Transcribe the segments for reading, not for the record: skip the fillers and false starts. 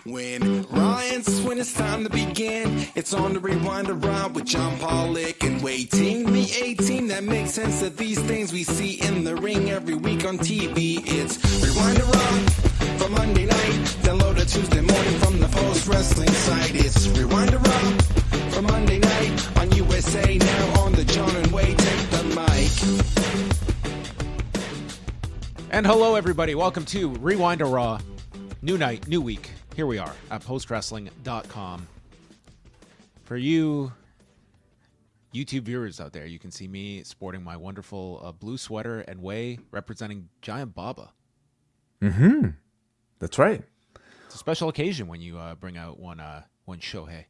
When when it's time to begin, it's on the Rewind Around with John Pollock and Wai Ting. The A-Team that makes sense of these things we see in the ring every week on TV. It's Rewind Around for Monday night. Download a Tuesday morning from the Post Wrestling site. It's Rewind Around for Monday night on USA Now on the John and Wai Take the Mic. And hello, everybody. Welcome to Rewind Raw. New night, new week. Here we are at postwrestling.com. For you YouTube viewers out there, you can see me sporting my wonderful blue sweater and Wai representing Giant Baba. Mm-hmm. That's right. It's a special occasion when you bring out one Shohei.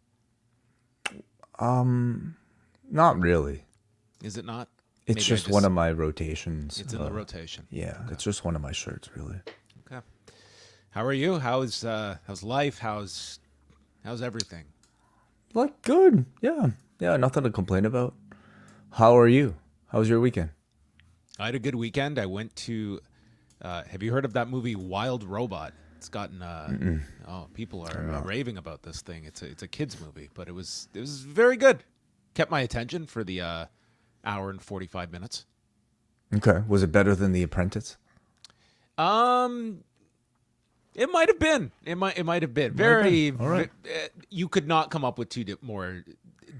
Not really. Is it not? It's Maybe just one of my rotations. It's in the rotation. Yeah, Okay. It's just one of my shirts, really. Okay. How are you? How's life? How's everything? Like, good. Yeah, nothing to complain about. How are you? How was your weekend? I had a good weekend. I went to. Have you heard of that movie Wild Robot? It's gotten. People are raving about this thing. It's a kids movie, but it was very good. Kept my attention for the hour and 45 minutes. Okay. Was it better than The Apprentice? It might have been. It might have been. Very. All right. You could not come up with two more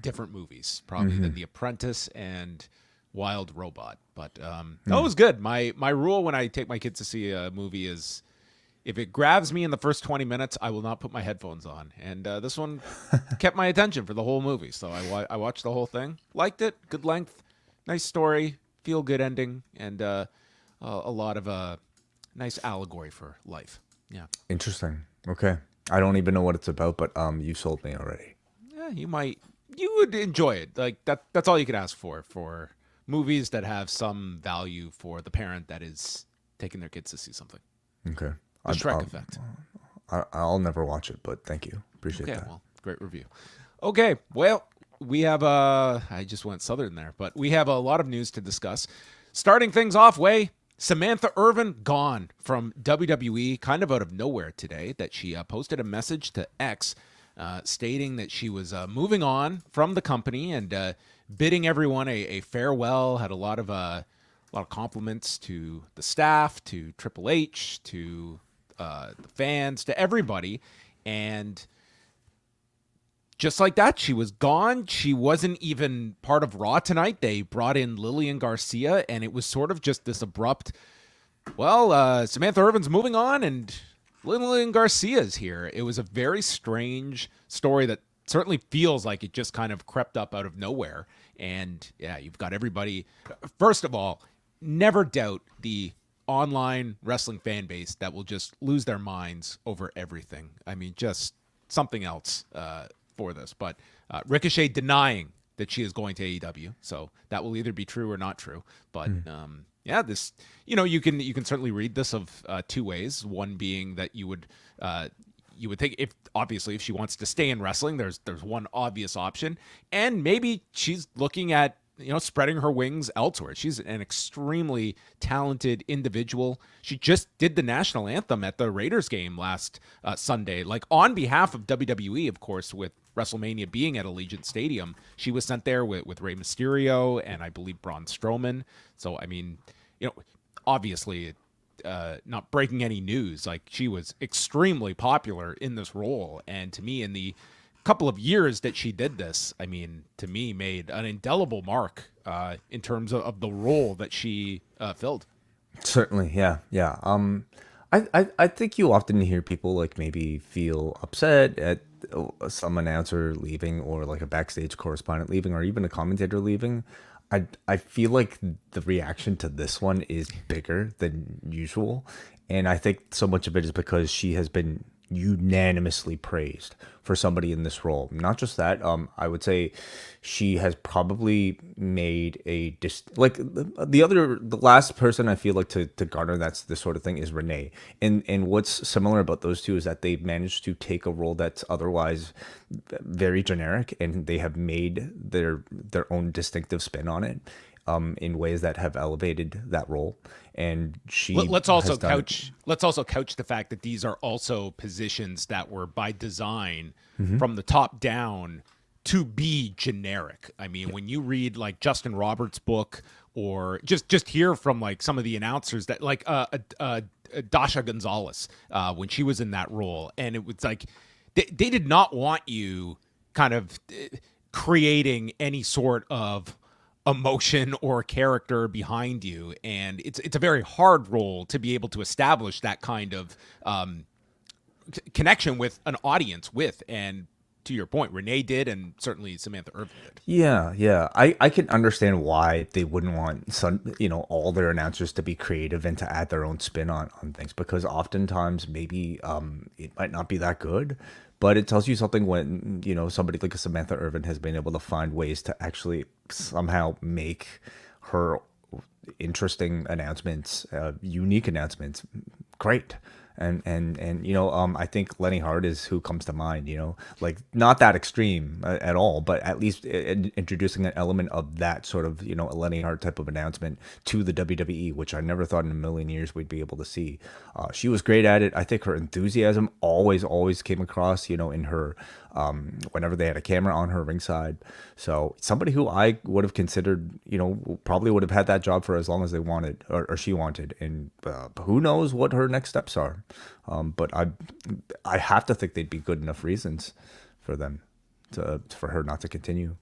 different movies probably than The Apprentice and Wild Robot. But that was good. My rule when I take my kids to see a movie is if it grabs me in the first 20 minutes, I will not put my headphones on. And this one kept my attention for the whole movie. So I watched the whole thing. Liked it. Good length. Nice story. Feel good ending. And a lot of nice allegory for life. Yeah. Interesting. Okay. I don't even know what it's about, but you sold me already. Yeah, you would enjoy it. Like that's all you could ask for movies that have some value for the parent that is taking their kids to see something. Okay. The Shrek effect. I'll never watch it, but thank you. Appreciate that. Well, great review. Okay, well, we have I just went southern there, but we have a lot of news to discuss. Starting things off, Wai, Samantha Irvin gone from WWE, kind of out of nowhere today, that she posted a message to X stating that she was moving on from the company and bidding everyone a farewell. Had a lot of compliments to the staff, to Triple H, to the fans, to everybody. And just like that, she was gone. She wasn't even part of Raw tonight. They brought in Lilian Garcia, and it was sort of just this abrupt, Samantha Irvin's moving on, and Lilian Garcia's here. It was a very strange story that certainly feels like it just kind of crept up out of nowhere. And, yeah, you've got everybody. First of all, never doubt the online wrestling fan base that will just lose their minds over everything. I mean, just something else for this, but Ricochet denying that she is going to AEW, so that will either be true or not true. But this, you can certainly read this of two ways. One being that you would think if she wants to stay in wrestling, there's one obvious option, and maybe she's looking at spreading her wings elsewhere. She's an extremely talented individual. She just did the national anthem at the Raiders game last Sunday, like on behalf of WWE, of course, with WrestleMania being at Allegiant Stadium. She was sent there with Rey Mysterio and I believe Braun Strowman. So, I mean, obviously not breaking any news. Like, she was extremely popular in this role. And to me, in the couple of years that she did this, I mean, to me, made an indelible mark in terms of the role that she filled. Certainly, yeah. I think you often hear people like maybe feel upset at some announcer leaving, or like a backstage correspondent leaving, or even a commentator leaving. I feel like the reaction to this one is bigger than usual, and I think so much of it is because she has been unanimously praised for somebody in this role. Not just that, I would say she has probably made the last person I feel like to garner that's this sort of thing is Renee. And what's similar about those two is that they've managed to take a role that's otherwise very generic, and they have made their own distinctive spin on it. in ways that have elevated that role. And she let's also has done it. couch the fact that these are also positions that were by design Mm-hmm. from the top down to be generic. I mean, when you read like Justin Roberts' book, or just hear from like some of the announcers that like Dasha Gonzalez when she was in that role, and it was like they did not want you kind of creating any sort of emotion or character behind you, and it's a very hard role to be able to establish that kind of connection with an audience with. And to your point, Renee did, and certainly Samantha Irvin did. Yeah. I can understand why they wouldn't want all their announcers to be creative and to add their own spin on things, because oftentimes maybe it might not be that good, but it tells you something when, somebody like a Samantha Irvin has been able to find ways to actually somehow make her interesting announcements, unique announcements, great. And I think Lenny Hart is who comes to mind, like not that extreme at all, but at least introducing an element of that sort of, a Lenny Hart type of announcement to the WWE, which I never thought in a million years we'd be able to see. She was great at it. I think her enthusiasm always came across, in her, whenever they had a camera on her ringside. So somebody who I would have considered, probably would have had that job for as long as they wanted, or she wanted. And who knows what her next steps are. But I have to think they'd be good enough reasons for them for her not to continue.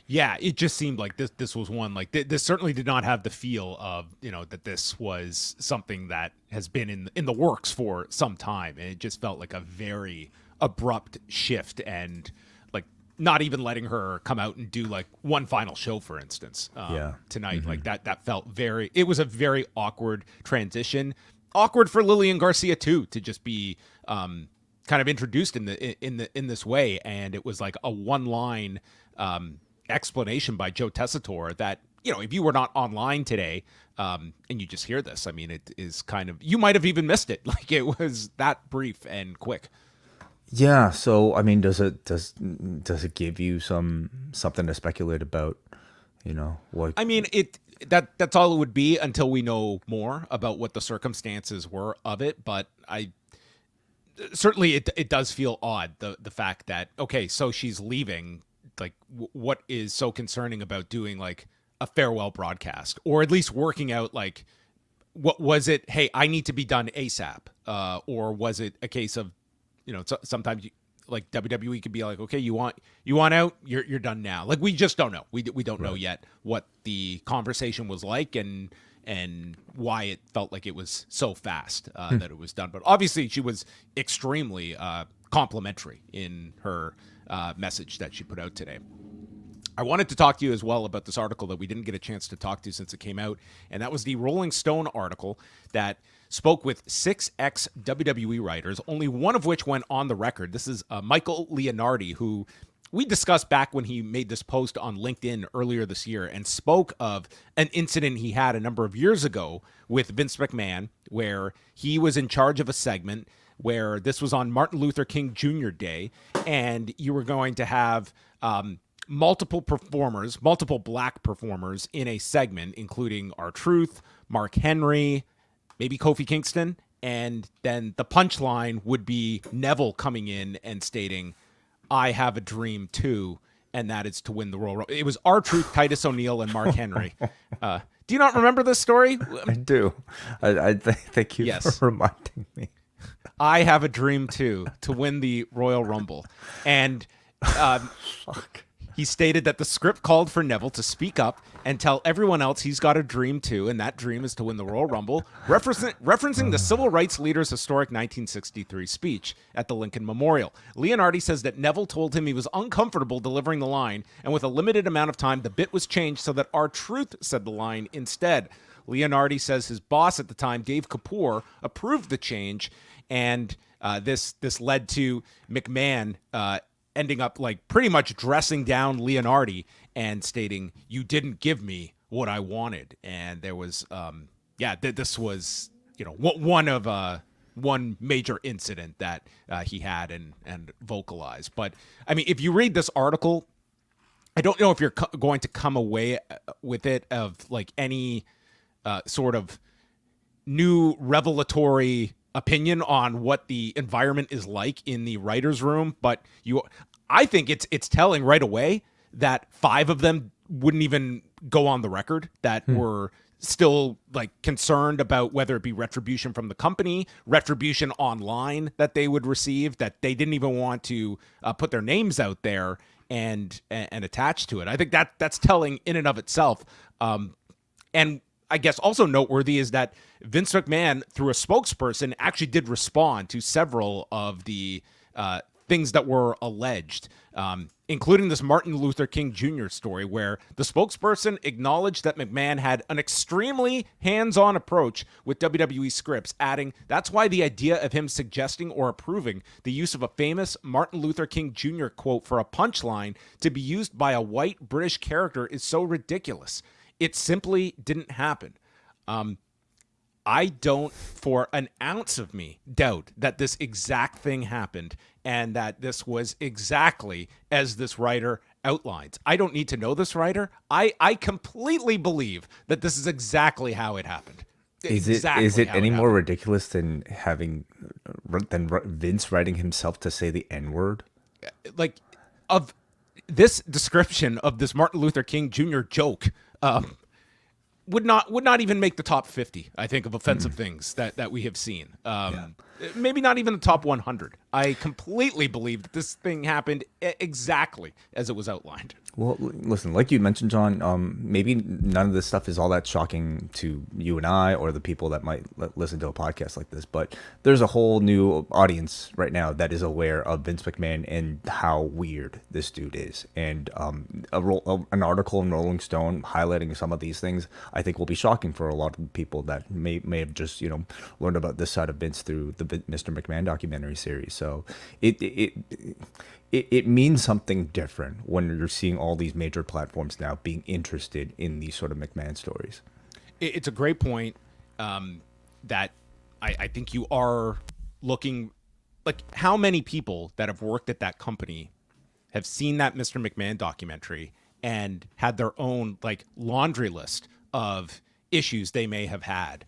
Yeah, it just seemed like this was one, like this certainly did not have the feel of, that this was something that has been in the works for some time. And it just felt like a very abrupt shift, and like not even letting her come out and do like one final show, for instance, tonight. Mm-hmm. Like that felt it was a very awkward transition. Awkward for Lilian Garcia too, to just be kind of introduced in this way. And it was like a one-line explanation by Joe Tessitore that, if you were not online today and you just hear this, I mean, it is kind of, you might have even missed it. Like it was that brief and quick. Yeah. So, I mean, does it give you something to speculate about, what? I mean, that's all it would be until we know more about what the circumstances were of it. But certainly it does feel odd, the fact that, okay, so she's leaving. Like, what is so concerning about doing like a farewell broadcast, or at least working out like, what was it? Hey, I need to be done ASAP, or was it a case of, sometimes like WWE could be like, okay, you want out, you're done now. Like, we just don't know. We don't know yet what the conversation was like and why it felt like it was so fast that it was done. But obviously she was extremely complimentary in her message that she put out today. I wanted to talk to you as well about this article that we didn't get a chance to talk to since it came out, and that was the Rolling Stone article that spoke with 6 ex-WWE writers, only one of which went on the record. This is Michael Leonardi, who we discussed back when he made this post on LinkedIn earlier this year, and spoke of an incident he had a number of years ago with Vince McMahon, where he was in charge of a segment where this was on Martin Luther King Jr. Day, and you were going to have multiple black performers in a segment, including R-Truth, Mark Henry, maybe Kofi Kingston, and then the punchline would be Neville coming in and stating, "I have a dream too," and that is to win the Royal Rumble. It was R-Truth, Titus O'Neil, and Mark Henry. Do you not remember this story? I do. I thank you for reminding me. I have a dream too, to win the Royal Rumble. And he stated that the script called for Neville to speak up and tell everyone else he's got a dream too, and that dream is to win the Royal Rumble, referencing the civil rights leader's historic 1963 speech at the Lincoln Memorial. Leonardi says that Neville told him he was uncomfortable delivering the line, and with a limited amount of time, the bit was changed so that R-Truth said the line instead. Leonardi says his boss at the time, Dave Kapoor, approved the change, and this led to McMahon ending up like pretty much dressing down Leonardi and stating, "You didn't give me what I wanted." And there was, this was, one major incident that he had and vocalized. But I mean, if you read this article, I don't know if you're going to come away with it of like any sort of new revelatory opinion on what the environment is like in the writers' room, but I think it's telling right away that 5 of them wouldn't even go on the record, that were still like concerned about whether it be retribution from the company, retribution online that they would receive, that they didn't even want to put their names out there and attach to it. I think that's telling in and of itself. And I guess also noteworthy is that Vince McMahon, through a spokesperson, actually did respond to several of the things that were alleged, including this Martin Luther King Jr. story, where the spokesperson acknowledged that McMahon had an extremely hands-on approach with WWE scripts, adding, "That's why the idea of him suggesting or approving the use of a famous Martin Luther King Jr. quote for a punchline to be used by a white British character is so ridiculous. It simply didn't happen." I don't, for an ounce of me, doubt that this exact thing happened and that this was exactly as this writer outlines. I don't need to know this writer. I completely believe that this is exactly how it happened. Is it any more ridiculous than Vince writing himself to say the N-word? Like, of this description of this Martin Luther King Jr. joke, would not even make the top 50, I think, of offensive things that we have seen. Maybe not even the top 100. I completely believe that this thing happened exactly as it was outlined. Well, listen, like you mentioned, John, maybe none of this stuff is all that shocking to you and I or the people that might listen to a podcast like this, but there's a whole new audience right now that is aware of Vince McMahon and how weird this dude is. And an article in Rolling Stone highlighting some of these things, I think, will be shocking for a lot of people that may have just, learned about this side of Vince through the Mr. McMahon documentary series. So it means something different when you're seeing all these major platforms now being interested in these sort of McMahon stories. It's a great point that I think you are looking, like, how many people that have worked at that company have seen that Mr. McMahon documentary and had their own like laundry list of issues they may have had.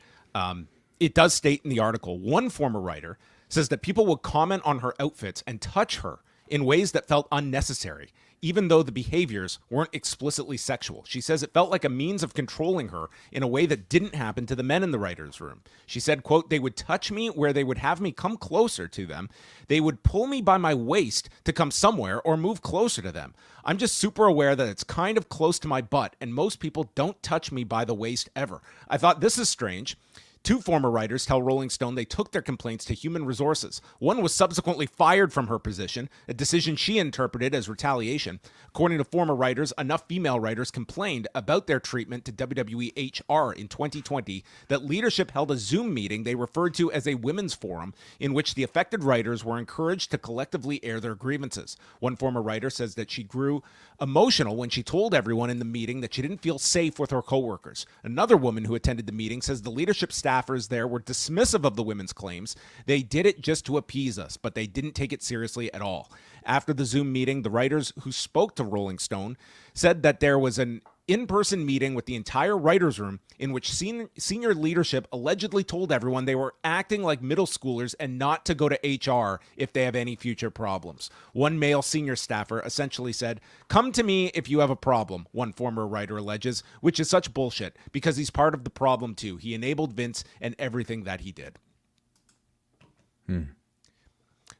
It does state in the article, one former writer says that people would comment on her outfits and touch her in ways that felt unnecessary, even though the behaviors weren't explicitly sexual. She says it felt like a means of controlling her in a way that didn't happen to the men in the writer's room. She said, quote, "They would touch me where they would have me come closer to them. They would pull me by my waist to come somewhere or move closer to them. I'm just super aware that it's kind of close to my butt, and most people don't touch me by the waist ever. I thought, this is strange." Two former writers tell Rolling Stone they took their complaints to Human Resources. One was subsequently fired from her position, a decision she interpreted as retaliation. According to former writers, enough female writers complained about their treatment to WWE HR in 2020 that leadership held a Zoom meeting they referred to as a women's forum in which the affected writers were encouraged to collectively air their grievances. One former writer says that she grew emotional when she told everyone in the meeting that she didn't feel safe with her coworkers. Another woman who attended the meeting says the leadership staffers there were dismissive of the women's claims. They did it just to appease us, but they didn't take it seriously at all. After the Zoom meeting, the writers who spoke to Rolling Stone said that there was an in-person meeting with the entire writers' room in which senior leadership allegedly told everyone they were acting like middle schoolers and not to go to HR if they have any future problems. One male senior staffer essentially said, "Come to me if you have a problem," one former writer alleges, which is such bullshit because he's part of the problem too. He enabled Vince and everything that he did.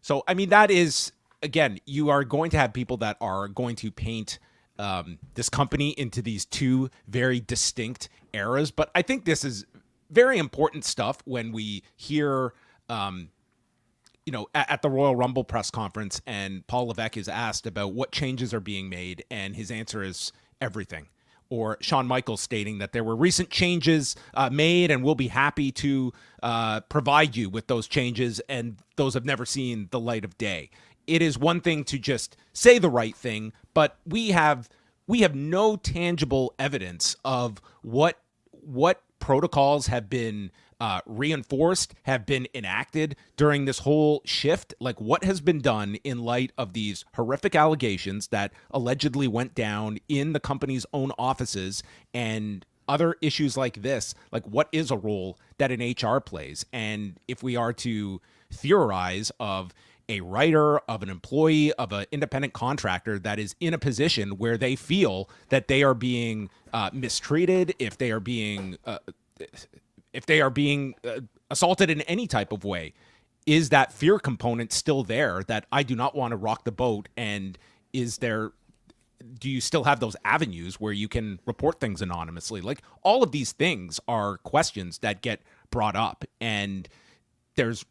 So, I mean, that is, again, you are going to have people that are going to paint this company into these two very distinct eras. But I think this is very important stuff when we hear, at the Royal Rumble press conference and Paul Levesque is asked about what changes are being made, and his answer is everything. Or Shawn Michaels stating that there were recent changes made and we'll be happy to provide you with those changes, and those have never seen the light of day. It is one thing to just say the right thing, but we have no tangible evidence of what protocols have been reinforced, have been enacted during this whole shift? Like, what has been done in light of these horrific allegations that allegedly went down in the company's own offices and other issues like this? Like, what is a role that an HR plays? And if we are to theorize of a writer, of an employee, of an independent contractor that is in a position where they feel that they are being mistreated, if they are being assaulted in any type of way, is that fear component still there that I do not want to rock the boat? And do you still have those avenues where you can report things anonymously? Like, all of these things are questions that get brought up, and there's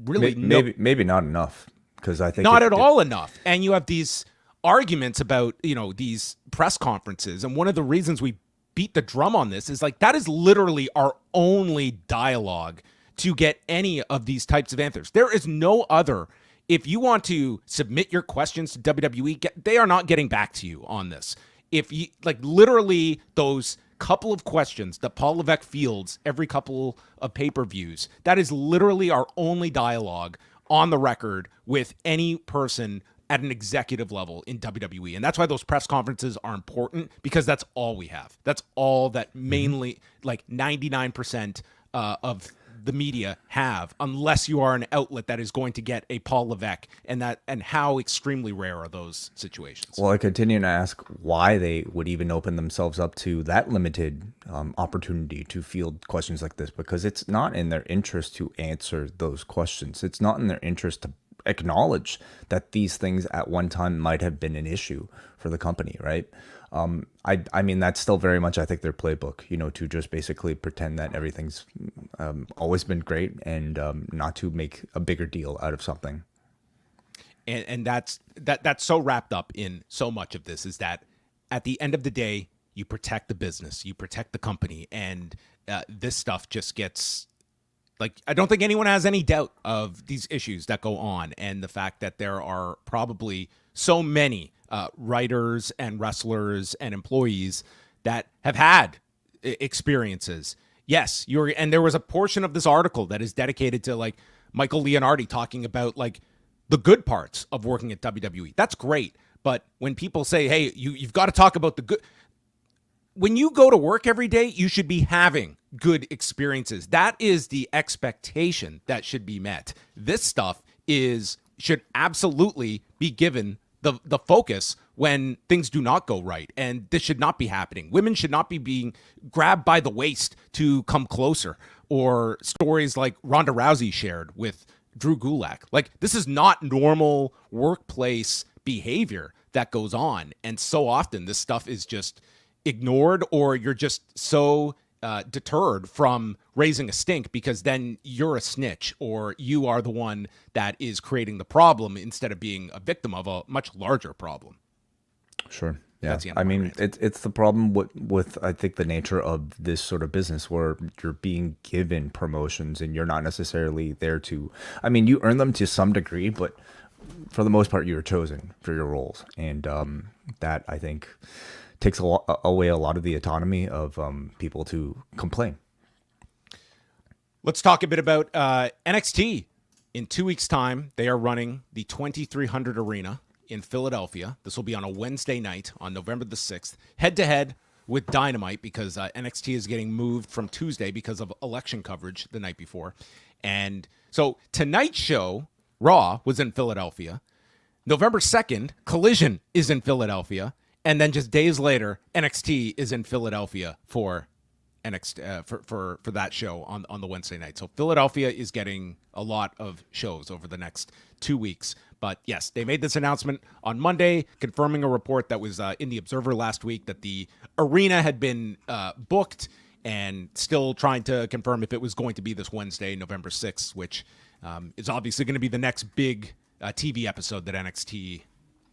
really maybe not enough, because I think not at all enough. And you have these arguments about, these press conferences. And one of the reasons we beat the drum on this is like, that is literally our only dialogue to get any of these types of answers. There is no other. If you want to submit your questions to WWE, they are not getting back to you on this. If you literally those couple of questions that Paul Levesque fields every couple of pay-per-views, that is literally our only dialogue on the record with any person at an executive level in WWE. And that's why those press conferences are important, because that's all we have. That's all that mainly 99% of the media have, unless you are an outlet that is going to get a Paul Levesque, and how extremely rare are those situations. Well, I continue to ask why they would even open themselves up to that limited opportunity to field questions like this, because it's not in their interest to answer those questions. It's not in their interest to acknowledge that these things at one time might have been an issue for the company, right? I mean, that's still very much, I think, their playbook, to just basically pretend that everything's always been great, and not to make a bigger deal out of something. And that's so wrapped up in so much of this, is that at the end of the day, you protect the business, you protect the company, and this stuff just gets I don't think anyone has any doubt of these issues that go on, and the fact that there are probably so many writers and wrestlers and employees that have had experiences. Yes, and there was a portion of this article that is dedicated to Michael Leonardi talking about the good parts of working at WWE. That's great. But when people say, hey, you've got to talk about the good, when you go to work every day, you should be having good experiences. That is the expectation that should be met. This stuff should absolutely be given the focus when things do not go right. And this should not be happening. Women should not be being grabbed by the waist to come closer, or stories like Ronda Rousey shared with Drew Gulak. This is not normal workplace behavior that goes on. And so often this stuff is just ignored, or you're just so deterred from raising a stink because then you're a snitch, or you are the one that is creating the problem instead of being a victim of a much larger problem. Sure. Yeah. I mean, it's the problem with I think the nature of this sort of business, where you're being given promotions and you're not necessarily there to, I mean, you earn them to some degree, but for the most part, you're chosen for your roles. And that, I think, takes away a lot of the autonomy of people to complain. Let's talk a bit about NXT. In 2 weeks' time, they are running the 2300 Arena in Philadelphia. This will be on a Wednesday night on November the 6th, head-to-head with Dynamite, because NXT is getting moved from Tuesday because of election coverage the night before. And so tonight's show, Raw, was in Philadelphia. November 2nd, Collision is in Philadelphia. And then just days later, NXT is in Philadelphia for NXT for that show on the Wednesday night. So Philadelphia is getting a lot of shows over the next 2 weeks. But yes, they made this announcement on Monday, confirming a report that was in the Observer last week that the arena had been booked, and still trying to confirm if it was going to be this Wednesday, November 6th, which is obviously going to be the next big TV episode that NXT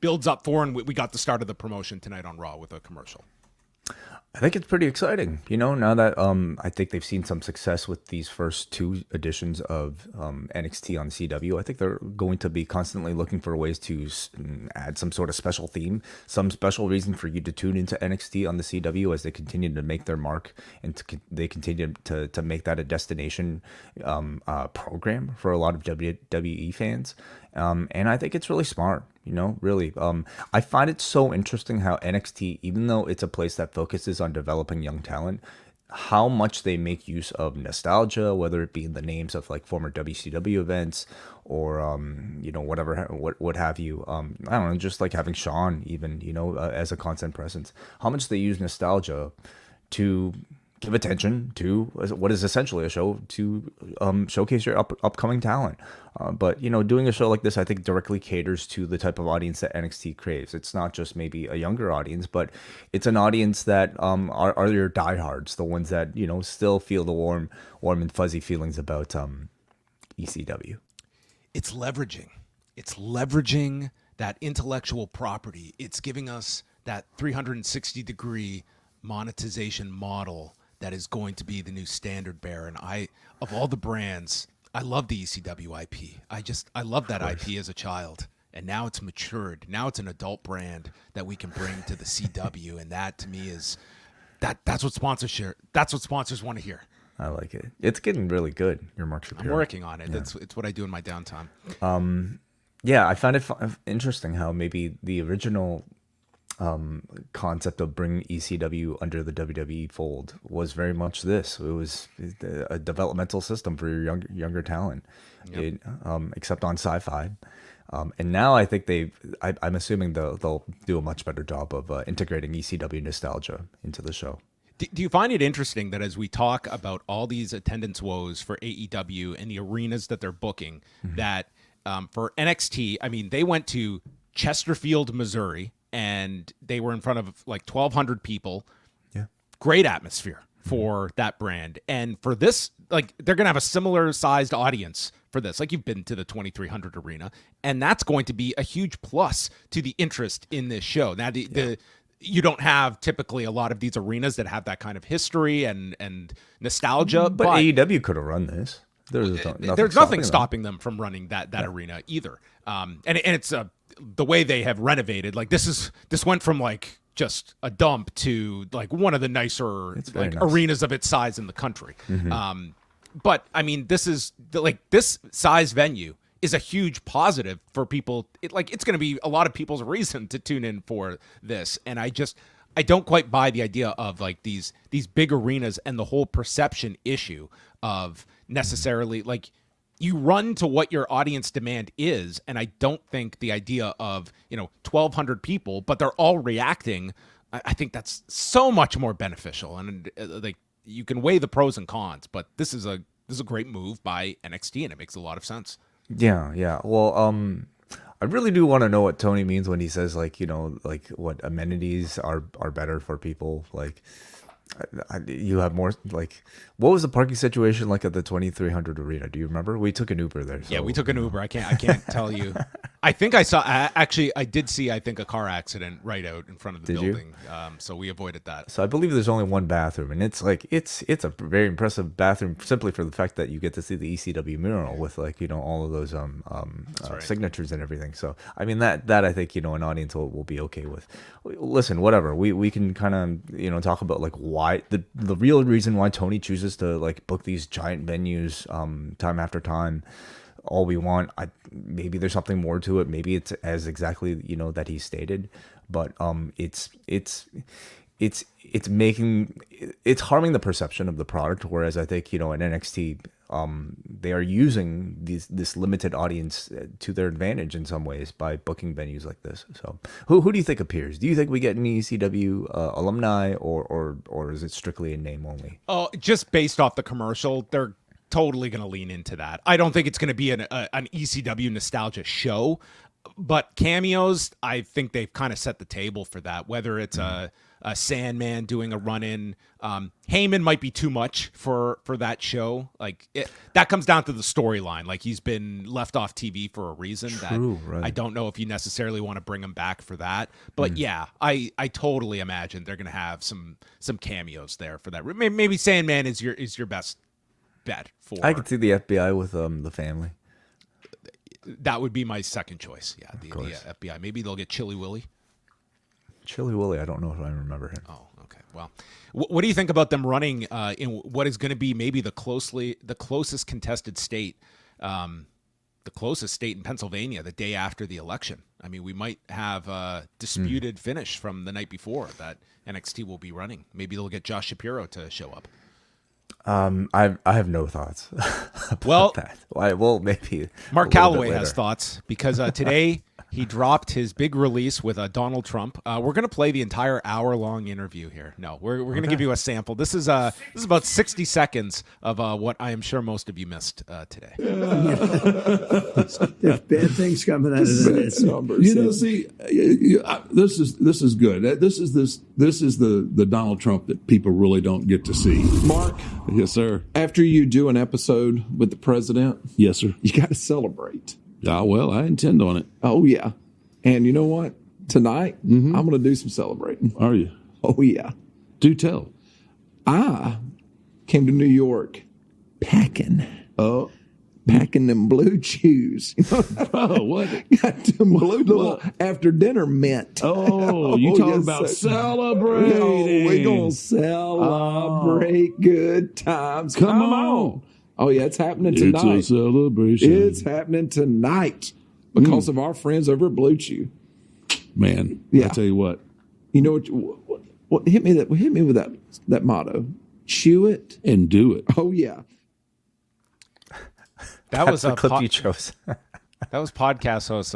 builds up for, and we got the start of the promotion tonight on Raw with a commercial. I think it's pretty exciting, now that I think they've seen some success with these first two editions of NXT on CW. I think they're going to be constantly looking for ways to add some sort of special theme, some special reason for you to tune into NXT on the CW as they continue to make their mark and they continue to make that a destination program for a lot of WWE fans. And I think it's really smart, really. I find it so interesting how NXT, even though it's a place that focuses on developing young talent, how much they make use of nostalgia, whether it be in the names of like former WCW events or, whatever, what have you. I don't know, just like having Shawn even, as a constant presence, how much they use nostalgia to give attention to what is essentially a show to showcase your upcoming talent. But doing a show like this, I think directly caters to the type of audience that NXT craves. It's not just maybe a younger audience, but it's an audience that are your diehards, the ones that still feel the warm and fuzzy feelings about ECW. It's leveraging that intellectual property. It's giving us that 360-degree monetization model that is going to be the new standard bearer. And of all the brands, I love the ECW IP. I love that IP as a child. And now it's matured. Now it's an adult brand that we can bring to the CW. And that to me is that's what sponsors want to hear. I like it. It's getting really good. Your Mark Shapiro. I'm working on it. Yeah. It's what I do in my downtime. Yeah, I found it interesting how maybe the original concept of bringing ECW under the WWE fold was very much this. It was a developmental system for your younger talent, yep. Except on Sci-Fi. And now I think I'm assuming they'll do a much better job of integrating ECW nostalgia into the show. Do you find it interesting that as we talk about all these attendance woes for AEW and the arenas that they're booking, mm-hmm. that for NXT, I mean, they went to Chesterfield, Missouri, and they were in front of like 1,200 people. Yeah. Great atmosphere for that brand. And for this, like, they're going to have a similar sized audience for this. Like, you've been to the 2,300 arena, and that's going to be a huge plus to the interest in this show. Now, you don't have typically a lot of these arenas that have that kind of history and nostalgia. But AEW could have run this. There's nothing stopping them from running that arena either. And it's the way they have renovated. Like this went from like just a dump to like one of the nicer nice. Arenas of its size in the country. Mm-hmm. But I mean, this size venue is a huge positive for people. It's going to be a lot of people's reason to tune in for this. And I don't quite buy the idea of like these big arenas and the whole perception issue of necessarily like you run to what your audience demand is. And I don't think the idea of, 1,200 people, but they're all reacting. I think that's so much more beneficial. And like you can weigh the pros and cons, but this is a great move by NXT and it makes a lot of sense. Yeah. Well, I really do want to know what Tony means when he says like what amenities are better for people. Like you have more like what was the parking situation like at the 2,300 arena? Do you remember? We took an Uber there. So, yeah, we took an Uber. I can't tell you. I think I saw. I did see. I think a car accident right out in front of the building. So we avoided that. So I believe there's only one bathroom, and it's a very impressive bathroom simply for the fact that you get to see the ECW mural with all of those right. Signatures and everything. So I mean that I think an audience will be okay with. Listen, whatever. We can kind of talk about like why the real reason why Tony chooses to like book these giant venues time after time. All we want. Maybe there's something more to it. Maybe it's as exactly that he stated, but it's harming the perception of the product. Whereas I think in NXT they are using this limited audience to their advantage in some ways by booking venues like this. So who do you think appears? Do you think we get any ECW alumni or is it strictly in name only? Oh, just based off the commercial, they're totally going to lean into that. I don't think it's going to be an ECW nostalgia show, But cameos, I think they've kind of set the table for that. Whether it's a Sandman doing a run-in, Heyman might be too much for that show. Like that comes down to the storyline. Like he's been left off TV for a reason. Right. I don't know if you necessarily want to bring him back for that. But yeah, I totally imagine they're going to have some cameos there for that. Maybe Sandman is your best bet for. I could see the FBI with the family. That would be my second choice. Yeah, the FBI. Maybe they'll get Chili Willy. Chili Willy, I don't know if I remember him. Oh, okay. Well, what do you think about them running in what is going to be maybe the closest contested state, the closest state in Pennsylvania the day after the election? I mean, we might have a disputed finish from the night before that NXT will be running. Maybe they'll get Josh Shapiro to show up. I have no thoughts about that. Well, maybe Mark Calloway has thoughts because today he dropped his big release with Donald Trump. We're going to play the entire hour-long interview here. No, we're going to give you a sample. This is about 60 seconds of what I am sure most of you missed today. There's bad things coming out of this. See, this is good. This is the Donald Trump that people really don't get to see. Mark. Yes, sir. After you do an episode with the president, Yes, sir. you got to celebrate. Well, I intend on it. Oh, yeah. And you know what? Tonight, I'm going to do some celebrating. Are you? Oh, yeah. Do tell. I came to New York packing. Packing them blue chews. Oh, what? Got them blue little after dinner mint. Oh, you talking yes, about sir. celebrating. Oh, we're going to celebrate good times. Come on. Oh, yeah, it's happening tonight. It's a celebration. It's happening tonight because of our friends over at Blue Chew. Man, Yeah. I tell you what. You know what hit me with that motto. Chew it. And do it. Oh, yeah. That was the a clip you chose. That was podcast host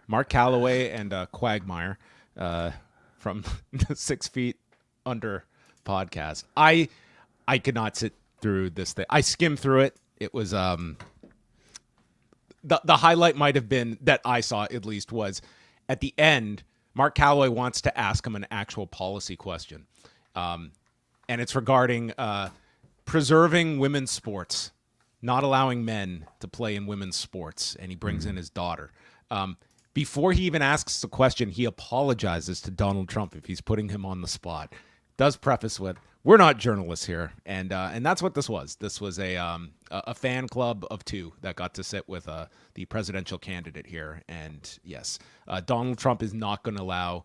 Mark Calloway and Quagmire from the 6 Feet Under podcast. I could not sit through this thing. I skimmed through it. It was the highlight might have been that I saw at least was at the end. Mark Calloway wants to ask him an actual policy question, and it's regarding preserving women's sports. Not allowing men to play in women's sports, and he brings in his daughter. Before he even asks the question, he apologizes to Donald Trump if he's putting him on the spot. Does preface with, "We're not journalists here," and that's what this was. This was a fan club of two that got to sit with the presidential candidate here, and yes, Donald Trump is not going to allow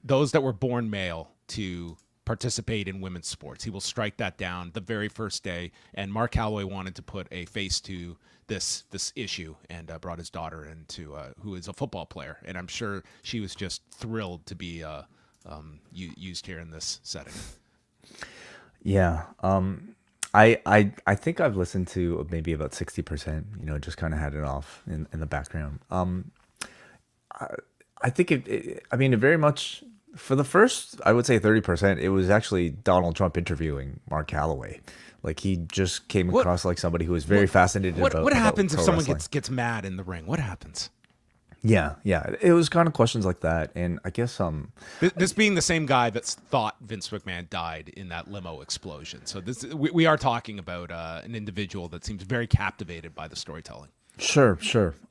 those that were born male to participate in women's sports. He will strike that down the very first day. And Mark Calloway wanted to put a face to this issue and brought his daughter into who is a football player. And I'm sure she was just thrilled to be used here in this setting. Yeah. I think I've listened to maybe about 60%, just kind of had it off in the background. I think it very much, for the first, I would say 30%, it was actually Donald Trump interviewing Mark Calloway. Like, he just came across like somebody who was very fascinated about what happens if someone wrestling. gets mad in the ring? What happens? Yeah. It was kind of questions like that, and I guess This being the same guy that thought Vince McMahon died in that limo explosion. So we are talking about an individual that seems very captivated by the storytelling. Sure.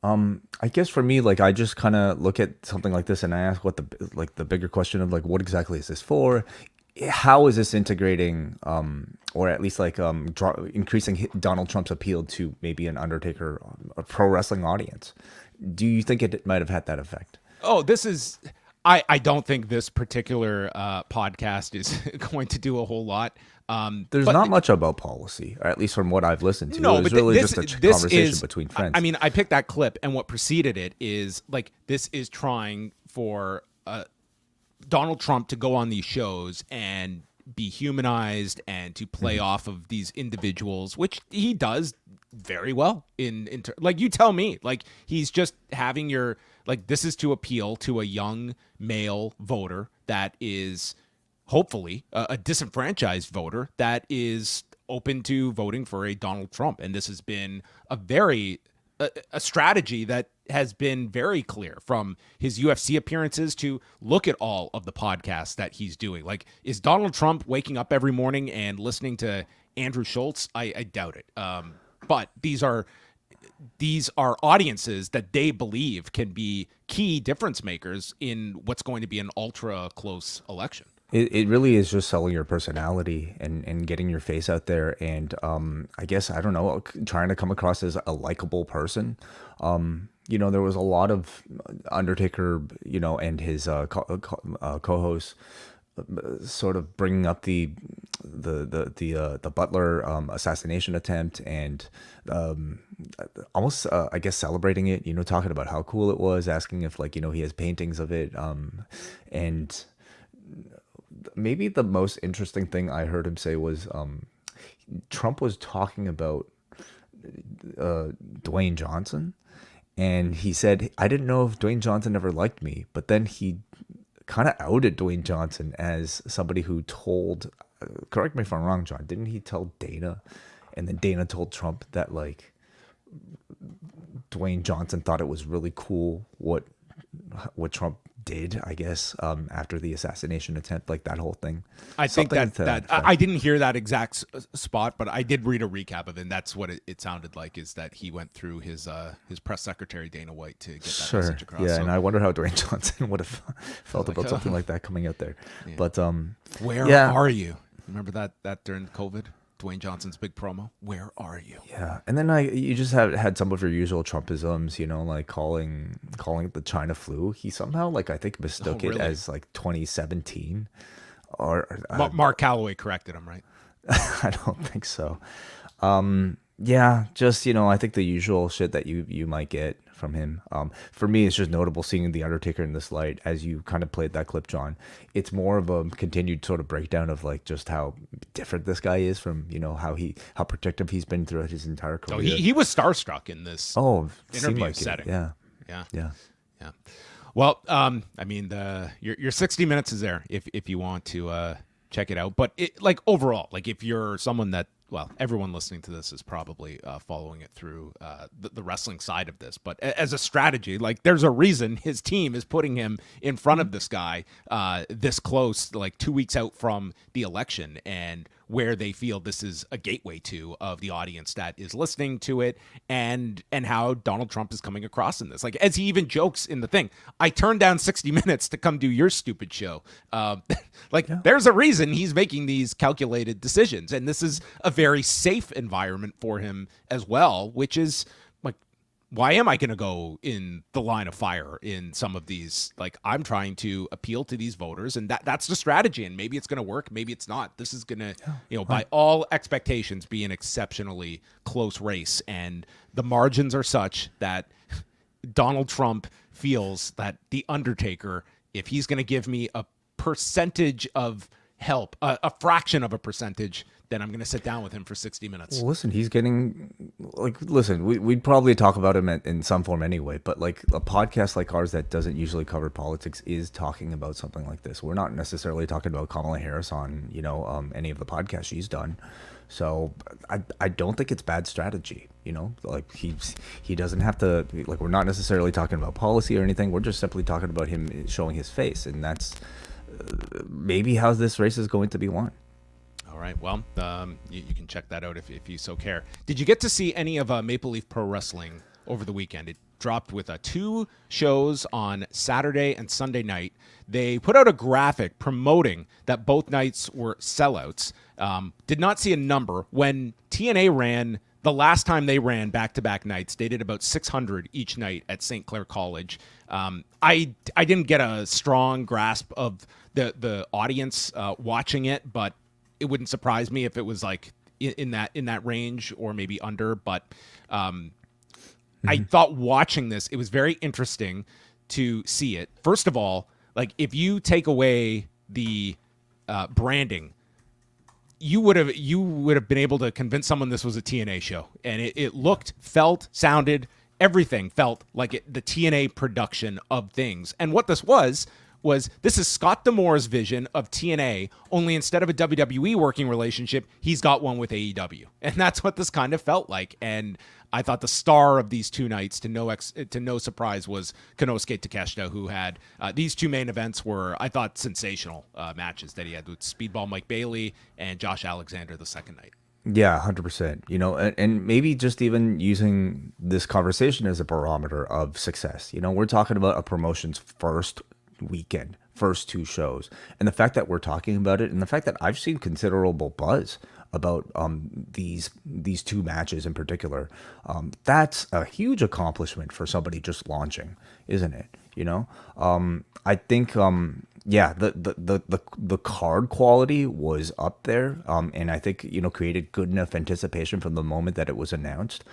I guess for me, like, I just kind of look at something like this and I ask what the bigger question of, like, what exactly is this for? How is this integrating, or at least like increasing Donald Trump's appeal to maybe an Undertaker, a pro wrestling audience? Do you think it might have had that effect? Oh, this is. I don't think this particular podcast is going to do a whole lot. There's not much about policy, or at least from what I've listened to. No, it was but really this just a conversation between friends. I mean, I picked that clip, and what preceded it is like this is trying for Donald Trump to go on these shows and be humanized and to play off of these individuals, which he does very well. Like, you tell me, like, he's just having this is to appeal to a young male voter that is hopefully a disenfranchised voter that is open to voting for a Donald Trump. And this has been a very a strategy that has been very clear from his UFC appearances to look at all of the podcasts that he's doing. Like, is Donald Trump waking up every morning and listening to Andrew Schultz? I doubt it. But these are audiences that they believe can be key difference makers in what's going to be an ultra close election. It really is just selling your personality and getting your face out there. And I guess, I don't know, trying to come across as a likable person. There was a lot of Undertaker, and his co-hosts sort of bringing up the Butler assassination attempt and almost I guess celebrating it, talking about how cool it was, asking if he has paintings of it, and maybe the most interesting thing I heard him say was Trump was talking about Dwayne Johnson, and he said, I didn't know if Dwayne Johnson ever liked me, but then he kind of outed Dwayne Johnson as somebody who told, correct me if I'm wrong, John, didn't he tell Dana, and then Dana told Trump that Dwayne Johnson thought it was really cool what Trump did, I guess, after the assassination attempt, that whole thing. I think that I didn't hear that exact spot, but I did read a recap of it, and that's what it sounded like, is that he went through his press secretary, Dana White, to get that message across. Yeah, and I wonder how Dwayne Johnson would have felt about something like that coming out there. Yeah. But where are you? Remember that during COVID? Dwayne Johnson's big promo. Where are you? Yeah, and then you just had some of your usual Trumpisms, calling it the China flu. He somehow I think mistook it as 2017, or Mark Calloway corrected him, right? I don't think so. Yeah, just I think the usual shit that you might get from him. For me, it's just notable seeing the Undertaker in this light, as you kind of played that clip, John. It's more of a continued sort of breakdown of just how different this guy is from how protective he's been throughout his entire career. So he was starstruck in this interview setting. Yeah. Well, your 60 minutes is there if you want to check it out. But overall, if you're someone that, well, everyone listening to this is probably following it through the wrestling side of this. But as a strategy, there's a reason his team is putting him in front of this guy this close, 2 weeks out from the election, and where they feel this is a gateway to of the audience that is listening to it, and how Donald Trump is coming across in this. As he even jokes in the thing, I turned down 60 minutes to come do your stupid show. There's a reason he's making these calculated decisions, and this is a very safe environment for him as well, which is why am I going to go in the line of fire in some of these? I'm trying to appeal to these voters, and that's the strategy. And maybe it's going to work, maybe it's not. This is going to, by all expectations, be an exceptionally close race. And the margins are such that Donald Trump feels that the Undertaker, if he's going to give me a percentage of help, a fraction of a percentage, then I'm going to sit down with him for 60 minutes. Well, listen, he's getting we'd probably talk about him in some form anyway, but a podcast like ours that doesn't usually cover politics is talking about something like this. We're not necessarily talking about Kamala Harris on, any of the podcasts she's done. So I don't think it's bad strategy, he doesn't have to, we're not necessarily talking about policy or anything. We're just simply talking about him showing his face. And that's maybe how this race is going to be won. All right. Well, you can check that out if you so care. Did you get to see any of Maple Leaf Pro Wrestling over the weekend? It dropped with 2 shows on Saturday and Sunday night. They put out a graphic promoting that both nights were sellouts. Did not see a number. When TNA ran, the last time they ran back-to-back nights, they did about 600 each night at St. Clair College. I didn't get a strong grasp of the audience watching it, but it wouldn't surprise me if it was in that range or maybe under. But I thought watching this, it was very interesting to see it. First of all, if you take away the branding, you would have been able to convince someone this was a TNA show, and it looked, felt, sounded, everything felt like the TNA production of things. And what this was this is Scott D'Amore's vision of TNA, only instead of a WWE working relationship, he's got one with AEW. And that's what this kind of felt like. And I thought the star of these two nights, to no surprise, was Konosuke Takeshita, who had these two main events were, I thought, sensational matches that he had with Speedball Mike Bailey and Josh Alexander the second night. Yeah, 100%. You know, and maybe just even using this conversation as a barometer of success. You know, we're talking about a promotion's first weekend, first two shows, and the fact that we're talking about it, and the fact that I've seen considerable buzz about these two matches in particular, that's a huge accomplishment for somebody just launching, isn't it? You know, I think yeah, the card quality was up there, and I think, you know, created good enough anticipation from the moment that it was announced.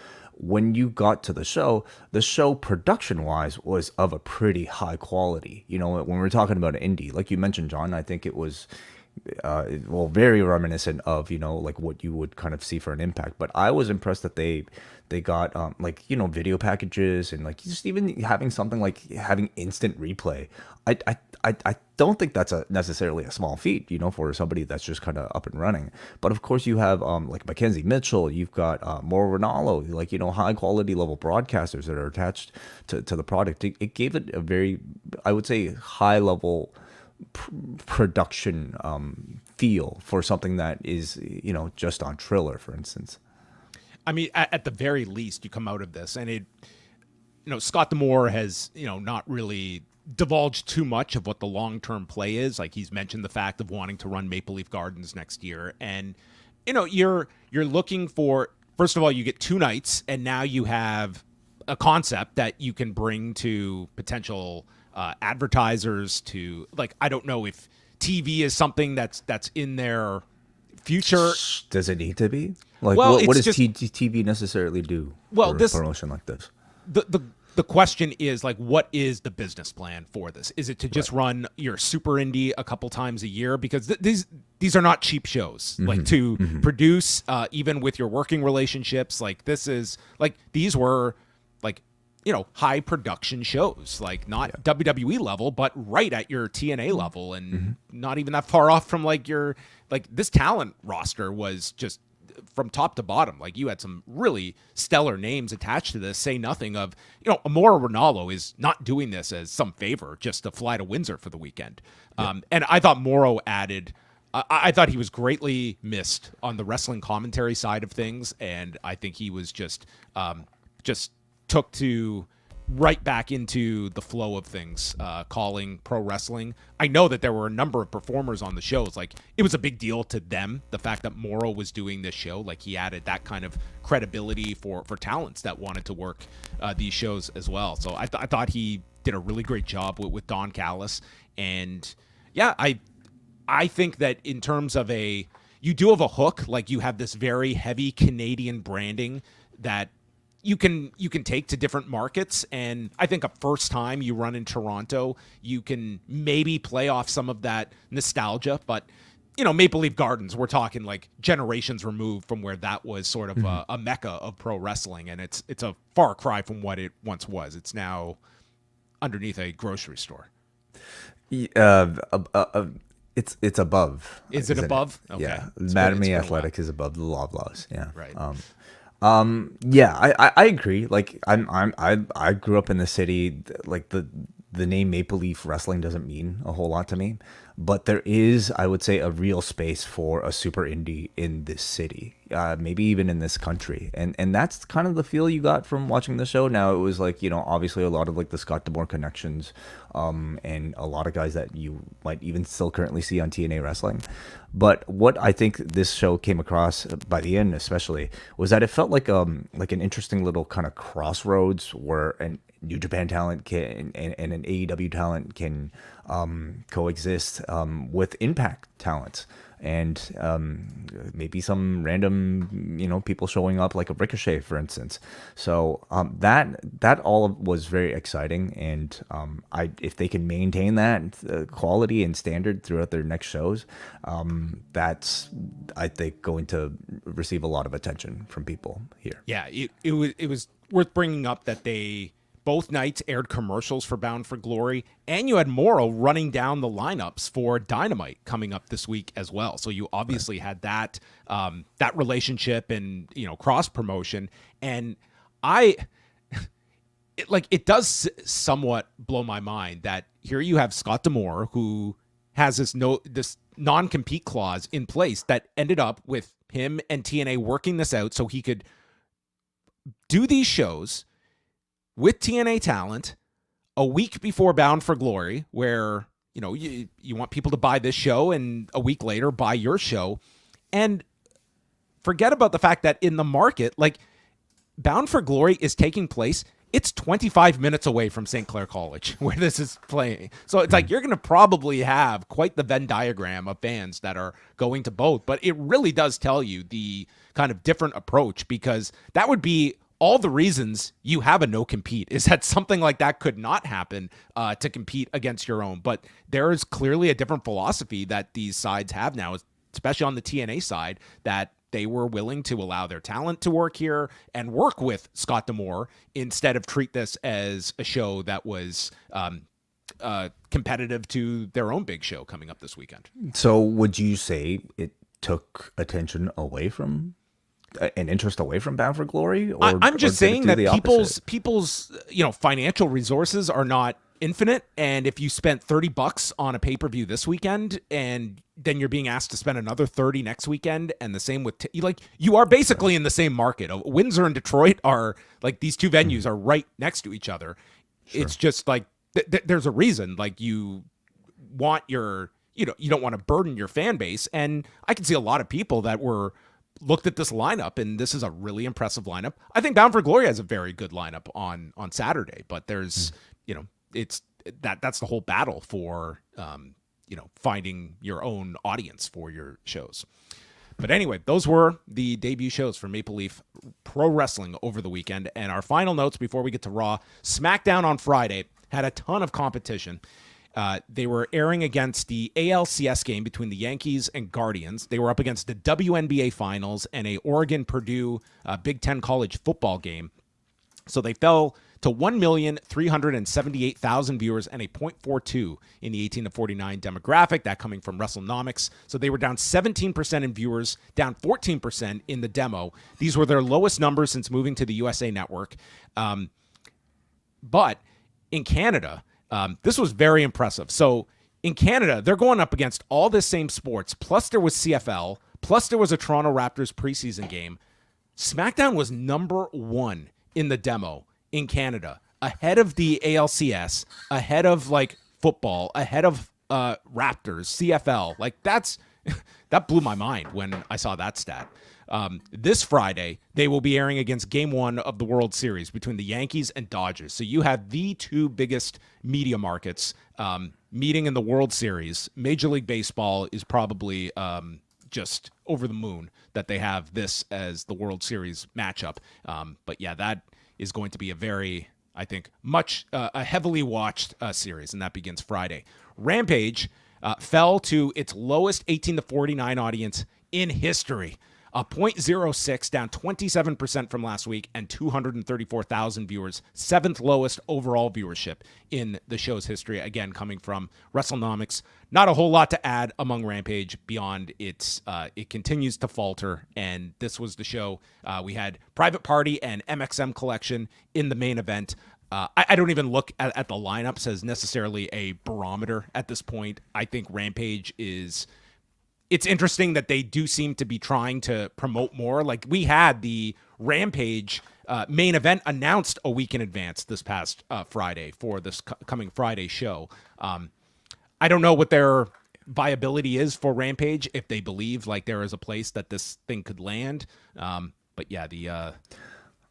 When you got to the show production wise was of a pretty high quality. You know, when we're talking about indie, like you mentioned, John, I think it was very reminiscent of, you know, like what you would kind of see for an Impact. But I was impressed that they got like, you know, video packages, and like just even having something like having instant replay. I don't think that's necessarily a small feat, you know, for somebody that's just kind of up and running. But of course you have like Mackenzie Mitchell, you've got Mauro Ranallo, like, you know, high quality level broadcasters that are attached to the product. It gave it a very, I would say, high level production feel for something that is, you know, just on Triller, for instance. I mean, at the very least, you come out of this, and it, you know, Scott D'Amore has, you know, not really divulged too much of what the long-term play is. Like, he's mentioned the fact of wanting to run Maple Leaf Gardens next year, and, you know, you're looking for, first of all, you get two nights, and now you have a concept that you can bring to potential advertisers. To, like, I don't know if TV is something that's in their future. Does it need to be? Like, well, what does TV necessarily do for a promotion like this? The question is, like, what is the business plan for this? Is it to just run your super indie a couple times a year? Because these are not cheap shows, like, to produce, even with your working relationships. Like, this is, like, these were, like, you know, high production shows, like, not WWE level, but right at your TNA level, and not even that far off from, like, your, like, this talent roster was just from top to bottom. Like, you had some really stellar names attached to this, say nothing of, you know, Mauro Ranallo is not doing this as some favor just to fly to Windsor for the weekend. And I thought Mauro added, I thought he was greatly missed on the wrestling commentary side of things, and I think he was just took to right back into the flow of things, calling pro wrestling. I know that there were a number of performers on the shows. Like, it was a big deal to them, the fact that Mauro was doing this show. Like, he added that kind of credibility for talents that wanted to work these shows as well. So I thought he did a really great job with Don Callis. And yeah, I think that in terms of you do have a hook. Like, you have this very heavy Canadian branding that you can take to different markets, and I think a first time you run in Toronto, you can maybe play off some of that nostalgia. But, you know, Maple Leaf Gardens, we're talking like generations removed from where that was sort of a mecca of pro wrestling, and it's a far cry from what it once was. It's now underneath a grocery store. It's above. Is it above? It? Okay. Yeah, Mattamy Athletic is above the Loblaws. Yeah, right. Yeah, I agree. Like, I grew up in the city. Like, the name Maple Leaf Wrestling doesn't mean a whole lot to me, but there is, I would say, a real space for a super indie in this city, maybe even in this country, and that's kind of the feel you got from watching the show. Now, it was like, you know, obviously a lot of like the Scott D'Amore connections, and a lot of guys that you might even still currently see on TNA Wrestling. But what I think this show came across by the end, especially, was that it felt like an interesting little kind of crossroads where an New Japan talent can and an AEW talent can coexist with Impact talent, and maybe some random, you know, people showing up like a Ricochet, for instance. So that all was very exciting, and if they can maintain that quality and standard throughout their next shows, that's, I think, going to receive a lot of attention from people here. Yeah, it was worth bringing up that both nights aired commercials for Bound for Glory, and you had Mauro running down the lineups for Dynamite coming up this week as well. So you obviously had that relationship and, you know, cross promotion. And it does somewhat blow my mind that here you have Scott D'Amore, who has this non-compete clause in place that ended up with him and TNA working this out so he could do these shows with TNA talent a week before Bound for Glory, where, you know, you want people to buy this show and a week later buy your show. And forget about the fact that in the market, like, Bound for Glory is taking place. It's 25 minutes away from St. Clair College where this is playing. So it's like you're going to probably have quite the Venn diagram of fans that are going to both. But it really does tell you the kind of different approach, because that would be all the reasons you have a no compete, is that something like that could not happen to compete against your own. But there is clearly a different philosophy that these sides have now, especially on the TNA side, that they were willing to allow their talent to work here and work with Scott D'Amore instead of treat this as a show that was competitive to their own big show coming up this weekend. So would you say it took attention away from an interest away from Bound for Glory? Or, I'm just saying that people's financial resources are not infinite. And if you spent $30 on a pay-per-view this weekend and then you're being asked to spend another 30 next weekend, and the same with you are basically in the same market. Windsor and Detroit are like, these two venues are right next to each other. Sure. It's just like there's a reason, like, you want you don't want to burden your fan base. And I can see a lot of people that looked at this lineup, and this is a really impressive lineup. I think Bound for Glory has a very good lineup on Saturday, but there's it's that's the whole battle for finding your own audience for your shows. But anyway, those were the debut shows for Maple Leaf Pro Wrestling over the weekend. And our final notes before we get to Raw: SmackDown on Friday had a ton of competition. They were airing against the ALCS game between the Yankees and Guardians. They were up against the WNBA Finals and a Oregon-Purdue Big Ten college football game. So they fell to 1,378,000 viewers and a 0.42 in the 18 to 49 demographic, that coming from WrestleNomics. So they were down 17% in viewers, down 14% in the demo. These were their lowest numbers since moving to the USA Network. But in Canada, this was very impressive. So in Canada, they're going up against all the same sports, plus there was CFL, plus there was a Toronto Raptors preseason game. SmackDown was number one in the demo in Canada, ahead of the ALCS, ahead of like football, ahead of Raptors, CFL. Like that blew my mind when I saw that stat. This Friday, they will be airing against Game 1 of the World Series between the Yankees and Dodgers. So you have the two biggest media markets meeting in the World Series. Major League Baseball is probably just over the moon that they have this as the World Series matchup. But yeah, that is going to be a very, I think, a heavily watched series, and that begins Friday. Rampage fell to its lowest 18 to 49 audience in history. 0.06, down 27% from last week, and 234,000 viewers, seventh lowest overall viewership in the show's history, again coming from WrestleNomics. Not a whole lot to add among Rampage beyond it continues to falter, and this was the show. We had Private Party and MXM Collection in the main event. I don't even look at the lineups as necessarily a barometer at this point. I think Rampage is... It's interesting that they do seem to be trying to promote more. Like, we had the Rampage main event announced a week in advance this past Friday for this coming Friday show. I don't know what their viability is for Rampage, if they believe like there is a place that this thing could land. But yeah, the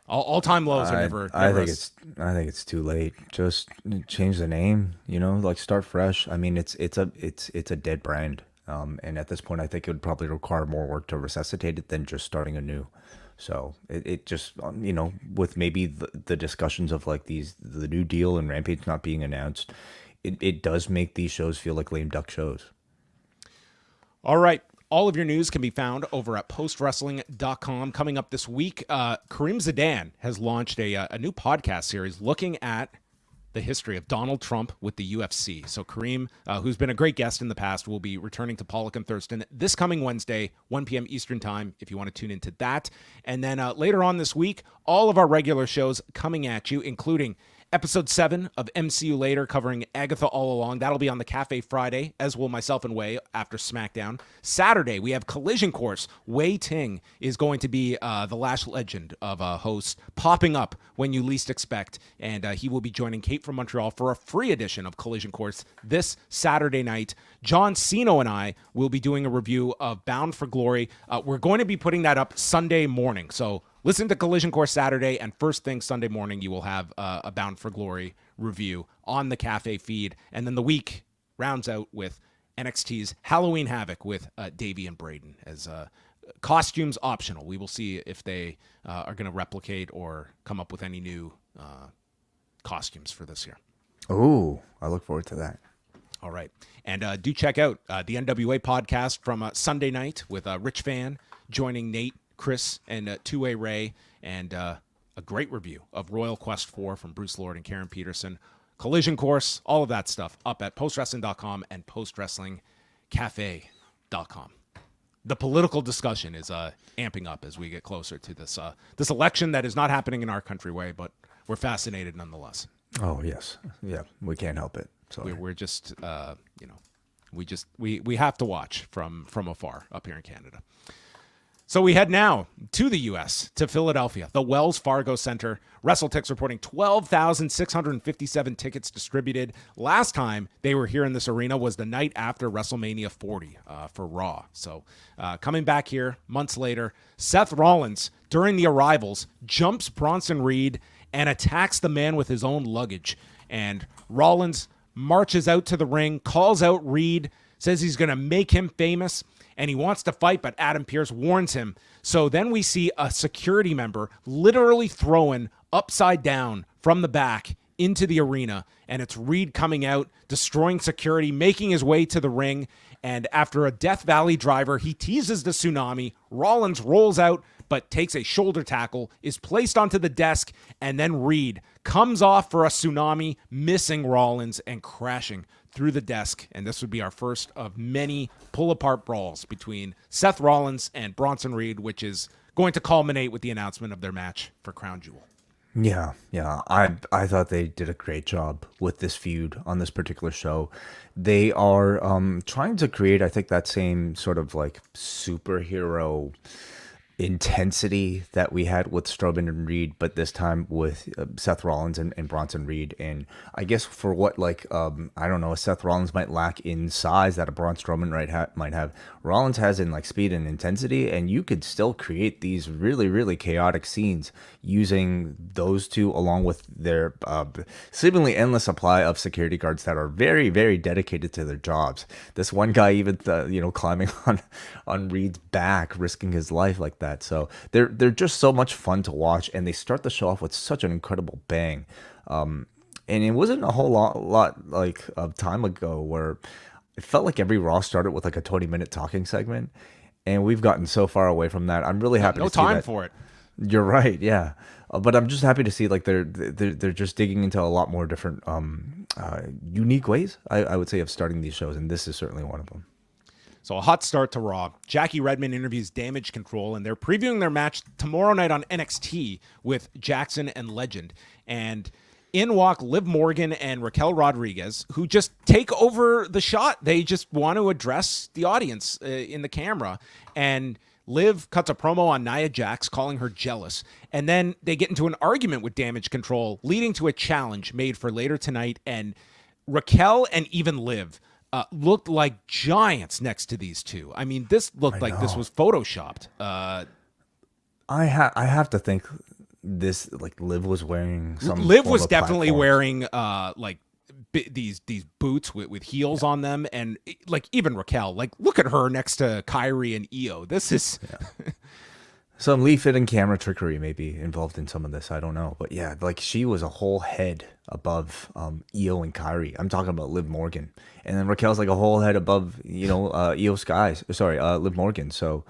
all-time lows are never. I think it's too late. Just change the name. Like, start fresh. I mean, it's a dead brand. And at this point, I think it would probably require more work to resuscitate it than just starting anew. So it just, with maybe the discussions of like the new deal and Rampage not being announced, it does make these shows feel like lame duck shows. All right. All of your news can be found over at postwrestling.com. Coming up this week, Kareem Zidane has launched a new podcast series looking at the history of Donald Trump with the UFC. So Kareem, who's been a great guest in the past, will be returning to Pollock and Thurston this coming Wednesday, 1 p.m. Eastern time, if you want to tune into that. And then later on this week, all of our regular shows coming at you, including Episode 7 of MCU Later, covering Agatha All Along. That'll be on the Cafe Friday, as will myself and Wai after SmackDown. Saturday, we have Collision Course. Wai Ting is going to be the last legend of a host, popping up when you least expect. And he will be joining Kate from Montreal for a free edition of Collision Course this Saturday night. John Cena and I will be doing a review of Bound for Glory. We're going to be putting that up Sunday morning. So listen to Collision Course Saturday, and first thing Sunday morning, you will have a Bound for Glory review on the Cafe feed. And then the week rounds out with NXT's Halloween Havoc with Davey and Braden as costumes optional. We will see if they are going to replicate or come up with any new costumes for this year. Oh, I look forward to that. All right. And do check out the NWA podcast from Sunday night with Rich Fan joining Nate, Chris, and Two-Way Ray, and a great review of Royal Quest 4 from Bruce Lord and Karen Peterson. Collision Course, all of that stuff up at postwrestling.com and postwrestlingcafe.com. The political discussion is amping up as we get closer to this this election that is not happening in our country, Way, but we're fascinated nonetheless. Oh, yes. Yeah, we can't help it. So We're just, we have to watch from afar up here in Canada. So we head now to the U.S., to Philadelphia, the Wells Fargo Center. WrestleTix reporting 12,657 tickets distributed. Last time they were here in this arena was the night after WrestleMania 40 for Raw. So coming back here months later, Seth Rollins, during the arrivals, jumps Bronson Reed and attacks the man with his own luggage. And Rollins marches out to the ring, calls out Reed, says he's going to make him famous, and he wants to fight, but Adam Pearce warns him. So then we see a security member literally thrown upside down from the back into the arena, and it's Reed coming out, destroying security, making his way to the ring, and after a Death Valley driver, he teases the tsunami. Rollins rolls out, but takes a shoulder tackle, is placed onto the desk, and then Reed comes off for a tsunami, missing Rollins and crashing through the desk. And this would be our first of many pull-apart brawls between Seth Rollins and Bronson Reed, which is going to culminate with the announcement of their match for Crown Jewel. Yeah. I thought they did a great job with this feud on this particular show. They are trying to create, I think, that same sort of like superhero intensity that we had with Strowman and Reed, but this time with Seth Rollins and Bronson Reed. And I guess for what, like, I don't know, Seth Rollins might lack in size that a Braun Strowman might have, Rollins has in like speed and intensity, and you could still create these really, really chaotic scenes using those two along with their seemingly endless supply of security guards that are very, very dedicated to their jobs. This one guy even, climbing on Reed's back, risking his life like that. So they're just so much fun to watch, and they start the show off with such an incredible bang. And it wasn't a whole lot like of time ago where it felt like every Raw started with like a 20-minute talking segment, and we've gotten so far away from that. I'm really happy. No to see time that. for it. You're right, yeah. But I'm just happy to see like they're just digging into a lot more different unique ways, I would say, of starting these shows, and this is certainly one of them. So a hot start to Raw. Jackie Redmond interviews Damage Control, and they're previewing their match tomorrow night on NXT with Jackson and Legend. And in walk Liv Morgan and Raquel Rodriguez, who just take over the shot. They just want to address the audience in the camera. And Liv cuts a promo on Nia Jax, calling her jealous. And then they get into an argument with Damage Control, leading to a challenge made for later tonight. And Raquel and even Liv looked like giants next to these two. I mean, this looked like this was photoshopped. I have to think this, like, Liv was wearing some. Liv was definitely wearing these boots with heels on them, and like even Raquel, like look at her next to Kyrie and Io. This is some leaf fit and camera trickery maybe involved in some of this. I don't know, but yeah, like she was a whole head above Io and Kyrie. I'm talking about Liv Morgan, and then Raquel's like a whole head above Io Skies. Sorry, Liv Morgan. So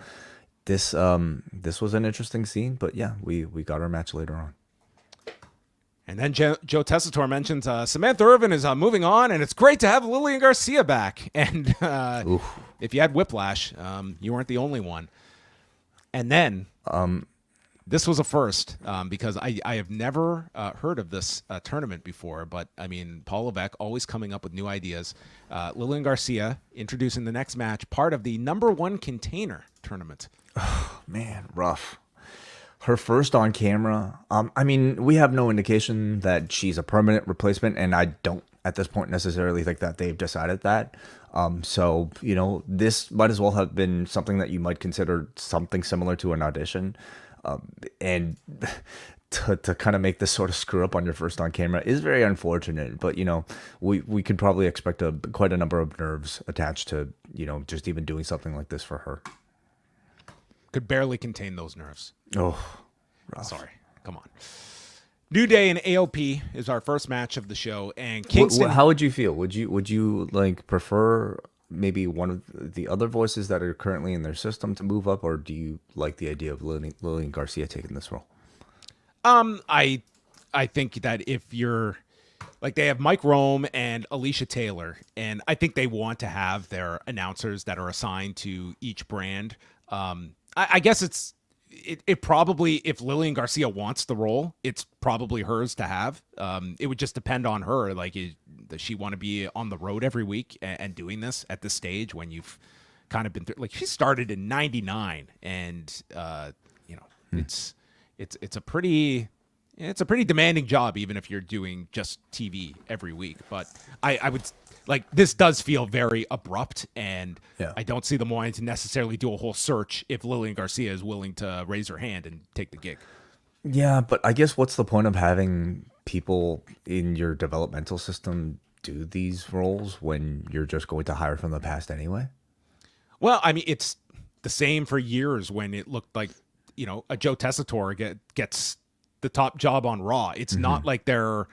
this was an interesting scene, but yeah, we got our match later on. And then Joe Tessitore mentions Samantha Irvin is moving on, and it's great to have Lilian Garcia back. And if you had whiplash, you weren't the only one. And then this was a first because I have never heard of this tournament before. But, I mean, Paul Levesque always coming up with new ideas. Lilian Garcia introducing the next match, part of the #1 container tournament. Oh, man, rough. Her first on camera. I mean, we have no indication that she's a permanent replacement, and I don't at this point necessarily think that they've decided that. So, you know, this might as well have been something that you might consider something similar to an audition. And to kind of make this sort of screw up on your first on camera is very unfortunate. But, you know, we could probably expect quite a number of nerves attached to, you know, just even doing something like this for her. Could barely contain those nerves. Oh, rough. Sorry. Come on. New Day and AOP is our first match of the show, and Kingston. How would you feel? Would you like prefer maybe one of the other voices that are currently in their system to move up, or do you like the idea of Lilian Garcia taking this role? I think that if you're like, they have Mike Rome and Alicia Taylor, and I think they want to have their announcers that are assigned to each brand. I guess it probably, if Lilian Garcia wants the role, it's probably hers to have. It would just depend on her. Like, does she want to be on the road every week and doing this at this stage when you've kind of been through? Like, she started in '99, and you know, it's a pretty demanding job, even if you're doing just TV every week. But I would. Like, this does feel very abrupt, and I don't see them wanting to necessarily do a whole search if Lilian Garcia is willing to raise her hand and take the gig. Yeah, but I guess what's the point of having people in your developmental system do these roles when you're just going to hire from the past anyway? Well, I mean, it's the same for years when it looked like, you know, a Joe Tessitore gets the top job on Raw. It's not like they're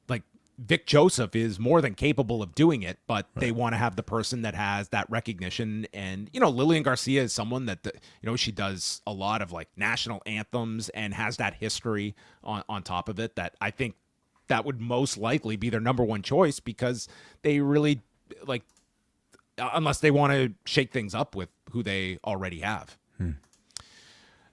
like, Vic Joseph is more than capable of doing it, but they want to have the person that has that recognition. And, you know, Lilian Garcia is someone that, you know, she does a lot of like national anthems and has that history on top of it, that I think that would most likely be their #1 choice, because they really, like, unless they want to shake things up with who they already have.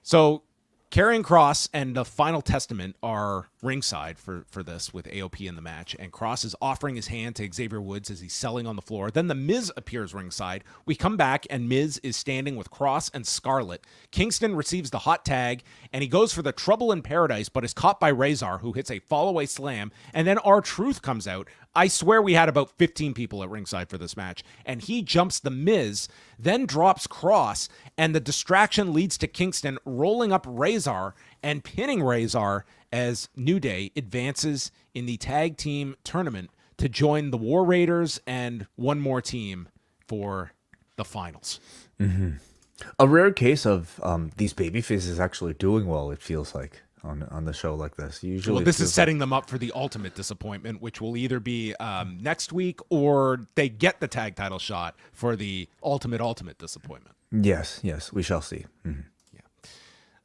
So Karrion Kross and the Final Testament are ringside for this with AOP in the match, and Kross is offering his hand to Xavier Woods as he's selling on the floor. Then the Miz appears ringside. We come back, and Miz is standing with Kross and Scarlett. Kingston receives the hot tag, and he goes for the Trouble in Paradise, but is caught by Razor, who hits a fall-away slam, and then R-Truth comes out. I swear we had about 15 people at ringside for this match, and he jumps the Miz, then drops Kross, and the distraction leads to Kingston rolling up Razor and pinning Razor as New Day advances in the tag team tournament to join the War Raiders and one more team for the finals. A rare case of these babyfaces actually doing well, it feels like, on the show like this. Usually, well, this is setting them up for the ultimate disappointment, which will either be next week, or they get the tag title shot for the ultimate disappointment. Yes, we shall see.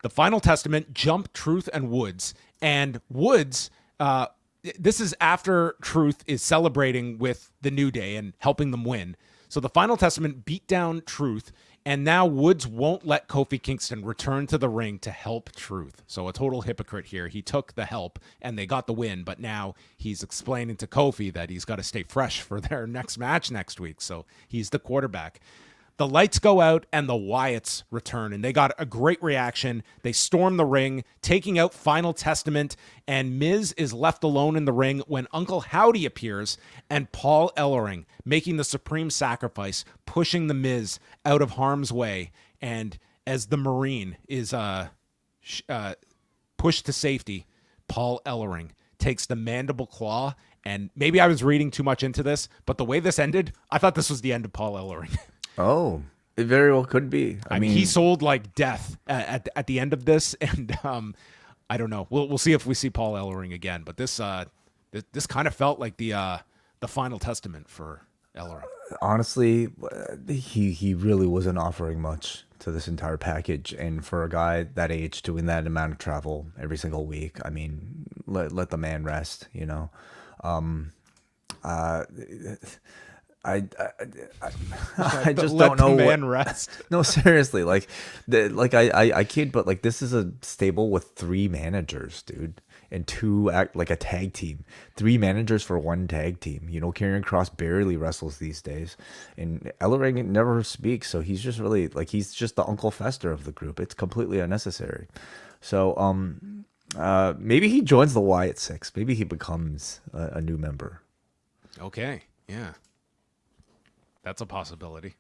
The Final Testament jump Truth and Woods. And Woods, this is after Truth is celebrating with the New Day and helping them win. So the Final Testament beat down Truth, and now Woods won't let Kofi Kingston return to the ring to help Truth. So a total hypocrite here. He took the help, and they got the win, but now he's explaining to Kofi that he's got to stay fresh for their next match next week. So he's the quarterback. The lights go out, and the Wyatts return, and they got a great reaction. They storm the ring, taking out Final Testament, and Miz is left alone in the ring when Uncle Howdy appears, and Paul Ellering making the supreme sacrifice, pushing the Miz out of harm's way. And as the Marine is pushed to safety, Paul Ellering takes the mandible claw, and maybe I was reading too much into this, but the way this ended, I thought this was the end of Paul Ellering. Oh, it very well could be. I mean, he sold like death at the end of this, and I don't know. We'll see if we see Paul Ellering again. But this kind of felt like the Final Testament for Ellering. honestly, he really wasn't offering much to this entire package, and for a guy that age doing that amount of travel every single week, I mean, let the man rest, you know. Uh, I, I just Let don't know the what. man rest. No, seriously, I kid, but like this is a stable with 3 managers, dude, and 2 act like a tag team. 3 managers for 1 tag team. You know, Karrion Kross barely wrestles these days, and Ellering never speaks, so he's just really like he's just the Uncle Fester of the group. It's completely unnecessary. So maybe he joins the Wyatt Six. Maybe he becomes a new member. Okay, yeah. That's a possibility.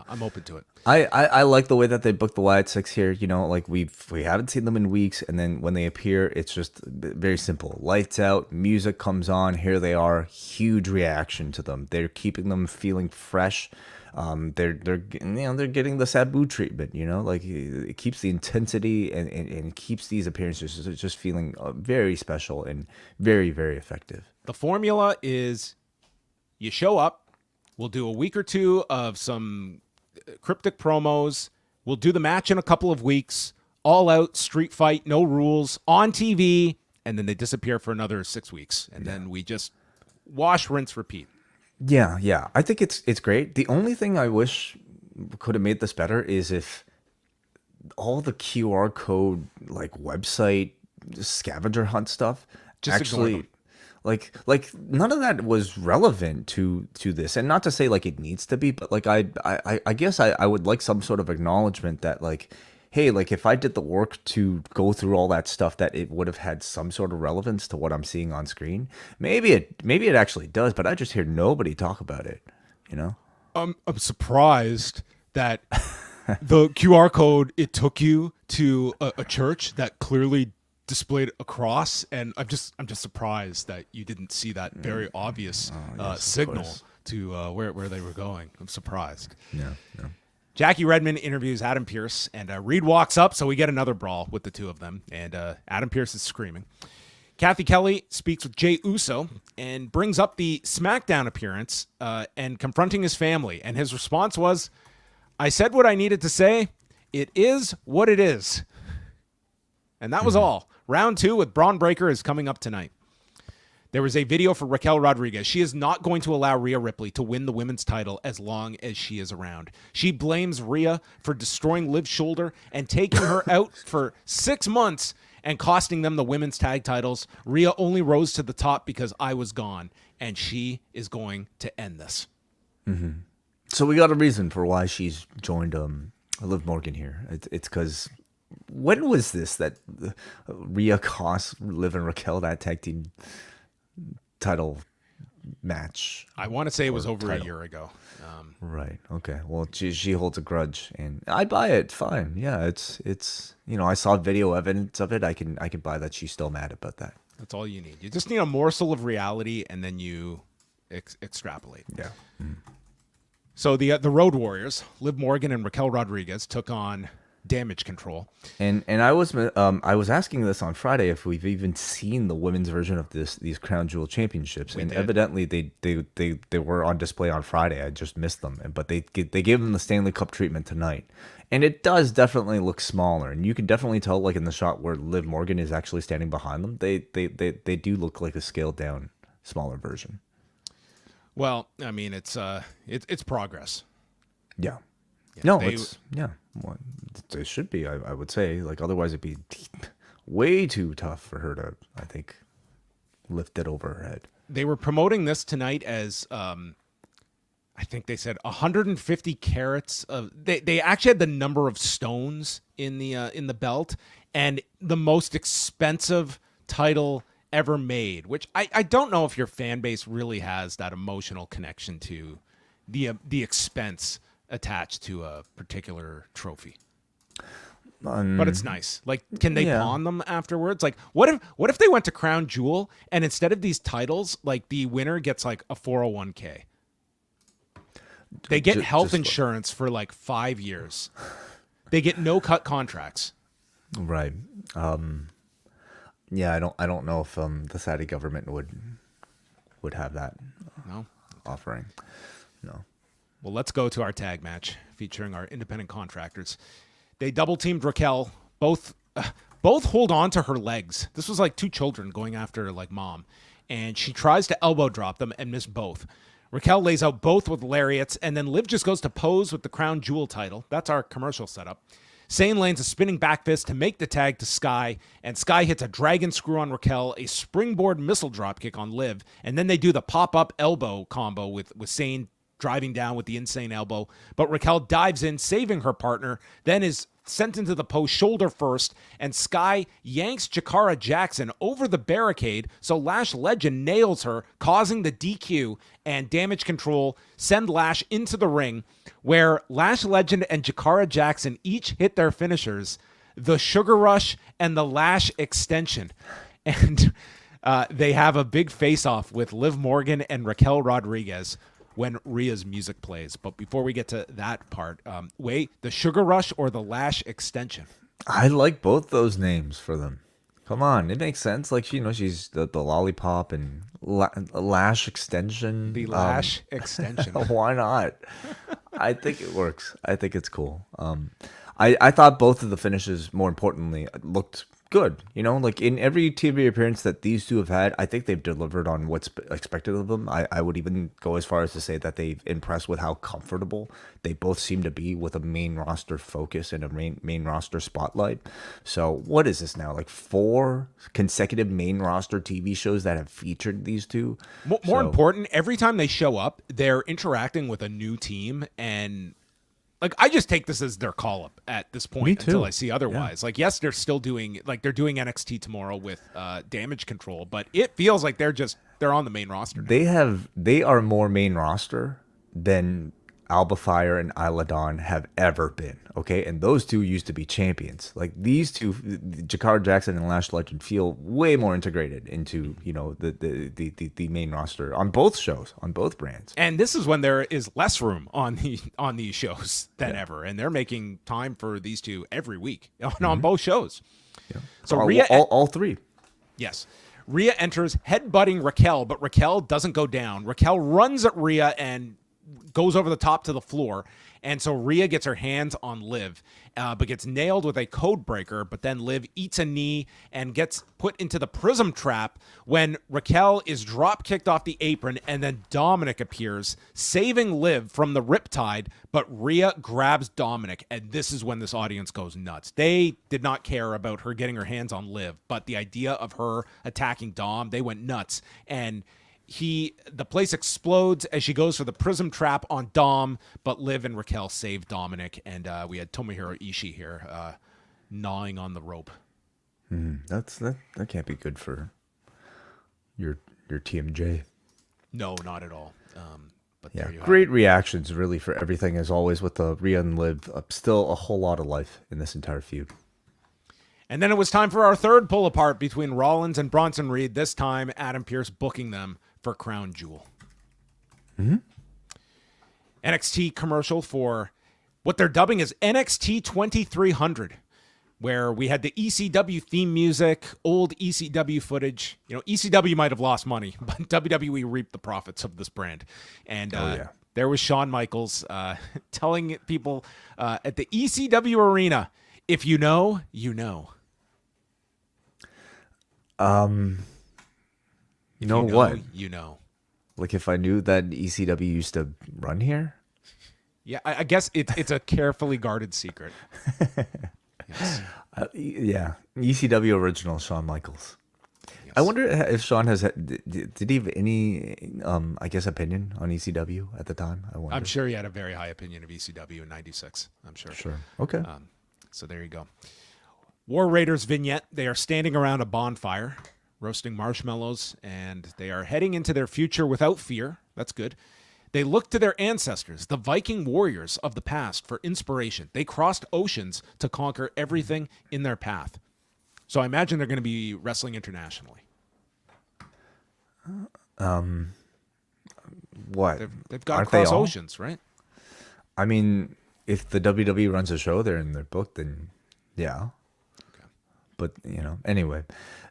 I'm open to it. I like the way that they booked the Wyatt Six here. You know, like we haven't seen them in weeks, and then when they appear, it's just very simple. Lights out, music comes on. Here they are. Huge reaction to them. They're keeping them feeling fresh. They're getting the Sabu treatment. You know, like it keeps the intensity and keeps these appearances just feeling very special and very, very effective. The formula is you show up. We'll do a week or 2 of some cryptic promos. We'll do the match in a couple of weeks. All out, street fight, no rules, on TV. And then they disappear for another 6 weeks. And then we just wash, rinse, repeat. Yeah. I think it's great. The only thing I wish could have made this better is if all the QR code, like website, scavenger hunt stuff, Just ignore actually... them. Like none of that was relevant to this, and not to say like it needs to be, but like I guess I would like some sort of acknowledgement that like, hey, like if I did the work to go through all that stuff, that it would have had some sort of relevance to what I'm seeing on screen. Maybe it actually does, but I just hear nobody talk about it. You know, I'm surprised that the QR code, it took you to a church that clearly displayed a cross, and I'm just surprised that you didn't see that very obvious signal to where they were going. I'm surprised. Yeah. Jackie Redmond interviews Adam Pearce, and Reed walks up, so we get another brawl with the 2 of them, and Adam Pearce is screaming. Kathy Kelly speaks with Jey Uso and brings up the SmackDown appearance and confronting his family, and his response was, "I said what I needed to say. It is what it is." And that was all. Round 2 with Bron Breakker is coming up tonight. There was a video for Raquel Rodriguez. She is not going to allow Rhea Ripley to win the women's title as long as she is around. She blames Rhea for destroying Liv's shoulder and taking her out for 6 months and costing them the women's tag titles. Rhea only rose to the top because I was gone, and she is going to end this. Mm-hmm. So we got a reason for why she's joined Liv Morgan here. It's because... When was this that Rhea cost Liv and Raquel that tag team title match? I want to say it was over title. a year ago. Right. Okay. Well, she holds a grudge, and I buy it. Fine. Yeah. It's I saw video evidence of it. I can buy that she's still mad about that. That's all you need. You just need a morsel of reality, and then you extrapolate. Yeah. Mm. So the Road Warriors, Liv Morgan and Raquel Rodriguez, took on Damage Control. And I was asking this on Friday if we've even seen the women's version of these Crown Jewel Championships, and evidently they were on display on Friday. I just missed them, but they gave them the Stanley Cup treatment tonight, and it does definitely look smaller, and you can definitely tell like in the shot where Liv Morgan is actually standing behind them, they do look like a scaled down, smaller version. Well, I mean it's progress. Yeah. Yeah, No, well, it should be. I would say, like, otherwise it'd be way too tough for her to, I think, lift it over her head. They were promoting this tonight as, I think they said 150 carats of. They actually had the number of stones in the belt, and the most expensive title ever made. Which I don't know if your fan base really has that emotional connection to the expense attached to a particular trophy. But it's nice. Like, can they pawn them afterwards? Like, what if they went to Crown Jewel and instead of these titles, like the winner gets like a 401k? They get health insurance for like 5 years. They get no cut contracts. Right. Yeah, I don't know if the Saudi government would have that No offering. No. Well, let's go to our tag match featuring our independent contractors. They double teamed Raquel. Both hold on to her legs. This was like two children going after like mom, and she tries to elbow drop them and miss both. Raquel lays out both with lariats, and then Liv just goes to pose with the crown jewel title. That's our commercial setup. Sane lands a spinning back fist to make the tag to Sky, and Sky hits a dragon screw on Raquel, a springboard missile dropkick on Liv, and then they do the pop-up elbow combo with Sane driving down with the insane elbow. But Raquel dives in, saving her partner, then is sent into the post shoulder first, and Sky yanks Jakara Jackson over the barricade, so Lash Legend nails her, causing the DQ, and Damage Control send Lash into the ring, where Lash Legend and Jakara Jackson each hit their finishers, the Sugar Rush and the Lash Extension. And they have a big face-off with Liv Morgan and Raquel Rodriguez when Rhea's music plays. But before we get to that part, wait, the Sugar Rush or the Lash Extension? I like both those names for them. Come on, it makes sense. Like, she's the lollipop and Lash Extension. The Lash Extension. Why not? I think it works. I think it's cool. I thought both of the finishes, more importantly, looked good. Like in every TV appearance that these two have had, I think they've delivered on what's expected of them. I would even go as far as to say that they've impressed with how comfortable they both seem to be with a main roster focus and a main roster spotlight. So what is this now? Like 4 consecutive main roster TV shows that have featured these two? More important, every time they show up, they're interacting with a new team, and like, I just take this as their call-up at this point until I see otherwise. Yeah. Like, yes, they're still doing NXT tomorrow with Damage Control, but it feels like they're on the main roster now. They are more main roster than Alba Fire and Isla Dawn have ever been, okay? And those two used to be champions. Like, these two, Jakara Jackson and Lash Legend, feel way more integrated into, the main roster on both shows, on both brands. And this is when there is less room on these shows than ever, and they're making time for these two every week on both shows. Yeah. So all 3. Yes. Rhea enters headbutting Raquel, but Raquel doesn't go down. Raquel runs at Rhea and goes over the top to the floor, and so Rhea gets her hands on Liv, but gets nailed with a code breaker, but then Liv eats a knee and gets put into the prism trap when Raquel is drop kicked off the apron, and then Dominic appears, saving Liv from the riptide, but Rhea grabs Dominic, and this is when this audience goes nuts. They did not care about her getting her hands on Liv, but the idea of her attacking Dom, they went nuts, and the place explodes as she goes for the prism trap on Dom, but Liv and Raquel save Dominic, and we had Tomohiro Ishii here gnawing on the rope. That can't be good for your TMJ. No, not at all. But yeah, there you great reactions really for everything as always with the Rhea and Liv. Still a whole lot of life in this entire feud. And then it was time for our third pull apart between Rollins and Bronson Reed. This time, Adam Pearce booking them for Crown Jewel. NXT commercial for what they're dubbing as NXT 2300, where we had the ECW theme music, old ECW footage. ECW might have lost money, but WWE reaped the profits of this brand. And there was Shawn Michaels telling people at the ECW arena, if you know, you know. You know what? You know. Like if I knew that ECW used to run here? Yeah, I guess it's a carefully guarded secret. Yes. Yeah. ECW original Shawn Michaels. Yes. I wonder if Shawn did he have any, opinion on ECW at the time? I wonder. I'm sure he had a very high opinion of ECW in '96. I'm sure. Sure. Okay. So there you go. War Raiders vignette. They are standing around a bonfire, roasting marshmallows, and they are heading into their future without fear. That's good. They look to their ancestors, the Viking warriors of the past, for inspiration. They crossed oceans to conquer everything in their path. So I imagine they're going to be wrestling internationally. What? They've got to cross oceans, right? I mean, if the WWE runs a show there in their book, then yeah. Okay. But anyway,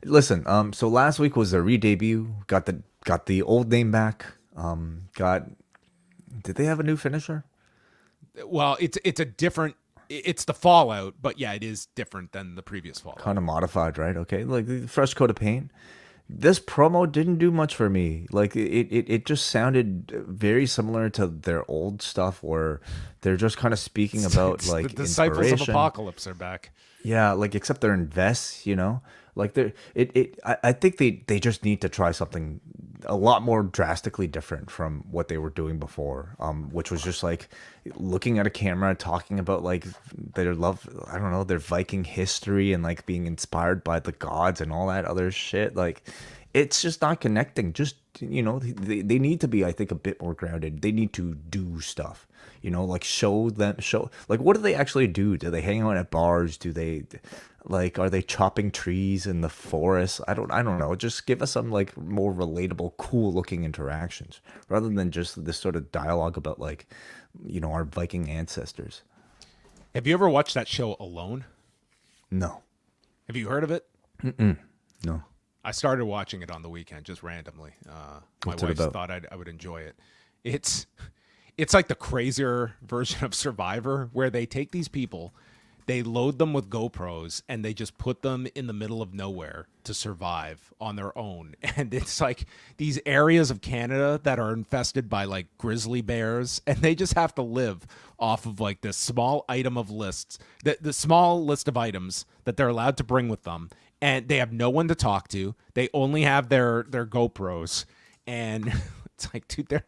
listen. So last week was their re-debut. Got the old name back. Got Did they have a new finisher? Well, it's a different. It's the Fallout, but yeah, it is different than the previous Fallout. Kind of modified, right? Okay, like the fresh coat of paint. This promo didn't do much for me. Like it just sounded very similar to their old stuff, where they're just kind of speaking about like the Disciples of inspiration. Apocalypse are back. Yeah, like except they're in vests, Like I think they just need to try something a lot more drastically different from what they were doing before. Which was just like looking at a camera, talking about like their love, I don't know, their Viking history and like being inspired by the gods and all that other shit. Like it's just not connecting. Just they need to be, I think, a bit more grounded. They need to do stuff. Like show like what do they actually do? Do they hang out at bars? Do they like are they chopping trees in the forest? I don't know. Just give us some like more relatable, cool looking interactions rather than just this sort of dialogue about like our Viking ancestors. Have you ever watched that show Alone? No. Have you heard of it? No. I started watching it on the weekend just randomly. My What's it wife about? thought I would enjoy it. It's like the crazier version of Survivor, where they take these people, they load them with GoPros, and they just put them in the middle of nowhere to survive on their own. And it's like these areas of Canada that are infested by like grizzly bears, and they just have to live off of like this small item of lists, the small list of items that they're allowed to bring with them. And they have no one to talk to. They only have their GoPros. And it's like, dude,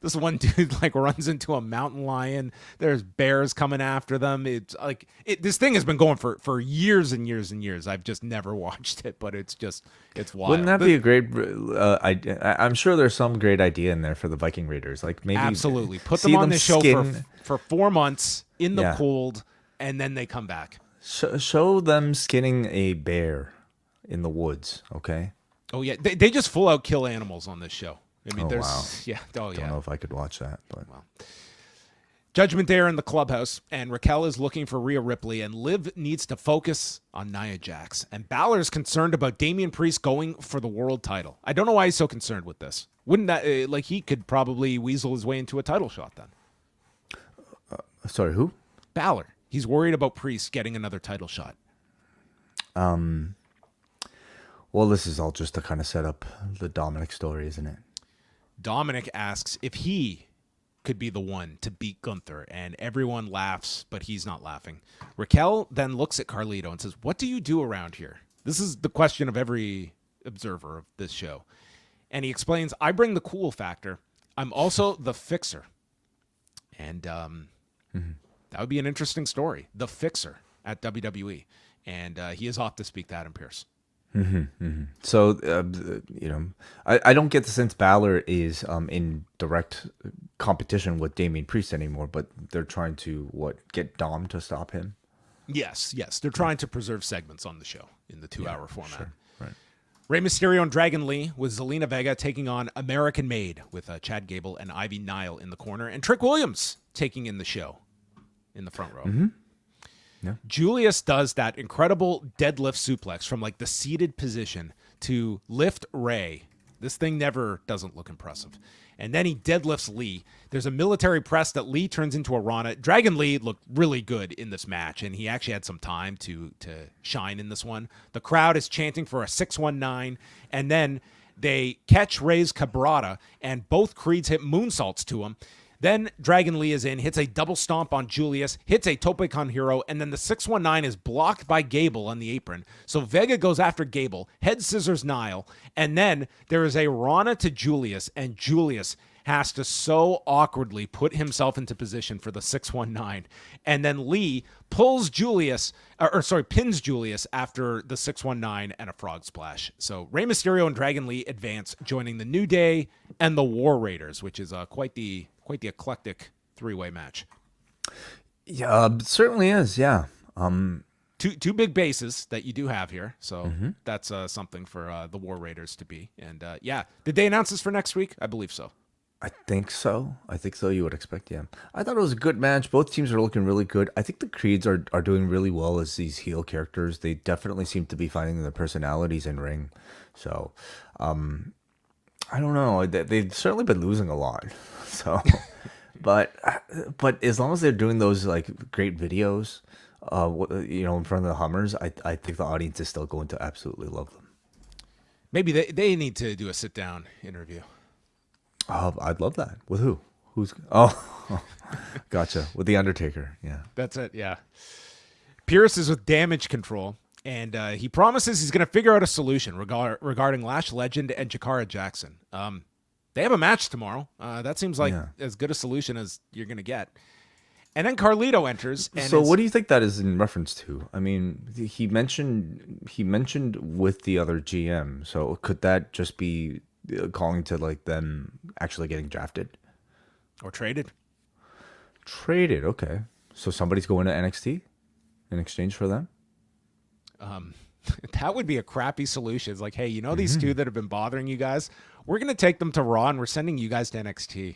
this one dude like runs into a mountain lion. There's bears coming after them. It's like this thing has been going for years and years and years. I've just never watched it, but it's wild. Wouldn't that be a great idea? I'm sure there's some great idea in there for the Viking Raiders. Like maybe Absolutely. Put see them on the show skin- for 4 months in the Yeah. cold, and then they come back. Show them skinning a bear in the woods, okay? Oh, yeah. They just full out kill animals on this show. I mean, Oh, there's, wow. yeah. Oh, yeah. Don't know if I could watch that, but Judgment Day are in the clubhouse, and Raquel is looking for Rhea Ripley, and Liv needs to focus on Nia Jax. And Balor's concerned about Damian Priest going for the world title. I don't know why he's so concerned with this. Wouldn't that, like, he could probably weasel his way into a title shot then. sorry, who? Balor. He's worried about Priest getting another title shot. Well, this is all just to kind of set up the Dominic story, isn't it? Dominic asks if he could be the one to beat Gunther, and everyone laughs, but he's not laughing. Raquel then looks at Carlito and says, "What do you do around here?" This is the question of every observer of this show. And he explains, "I bring the cool factor. I'm also the fixer." And that would be an interesting story. The fixer at WWE. And he is off to speak to Adam Pearce. So, I don't get the sense Balor is in direct competition with Damian Priest anymore, but they're trying to, get Dom to stop him? Yes. They're trying to preserve segments on the show in the 2-hour format. Sure. Right. Rey Mysterio and Dragon Lee with Zelina Vega taking on American Made with Chad Gable and Ivy Nile in the corner, and Trick Williams taking in the show in the front row. Yeah. Julius does that incredible deadlift suplex from like the seated position to lift Rey. This thing never doesn't look impressive. And then he deadlifts Lee. There's a military press that Lee turns into a Rana. Dragon Lee looked really good in this match, and he actually had some time to shine in this one. The crowd is chanting for a 619, and then they catch Rey's Cabrata, and both Creeds hit moonsaults to him. Then Dragon Lee is in, hits a double stomp on Julius, hits a Tope Con Hero, and then the 619 is blocked by Gable on the apron. So Vega goes after Gable, head scissors Nile, and then there is a Rana to Julius, and Julius has to so awkwardly put himself into position for the 619. And then Lee pins Julius after the 619 and a frog splash. So Rey Mysterio and Dragon Lee advance, joining the New Day and the War Raiders, which is quite the eclectic three-way match. Yeah, it certainly is. Yeah. Two big bases that you do have here, so that's something for the War Raiders to be. And did they announce this for next week? I believe so. I think so. You would expect, yeah. I thought it was a good match. Both teams are looking really good. I think the Creeds are doing really well as these heel characters. They definitely seem to be finding their personalities in ring. So, I don't know. They've certainly been losing a lot. So, but as long as they're doing those like great videos, in front of the Hummers, I think the audience is still going to absolutely love them. Maybe they need to do a sit down interview. I'd love that. With who? Gotcha. With the Undertaker. Yeah. That's it. Yeah. Pierce is with Damage Control, and he promises he's going to figure out a solution regarding Lash Legend and Jakara Jackson. They have a match tomorrow. That seems like as good a solution as you're going to get. And then Carlito enters. And so what do you think that is in reference to? I mean, he mentioned with the other GM. So could that just be calling to like them actually getting drafted or traded? Traded. Okay. So somebody's going to NXT in exchange for them? That would be a crappy solution. It's like, hey, these two that have been bothering you guys, we're going to take them to Raw and we're sending you guys to NXT.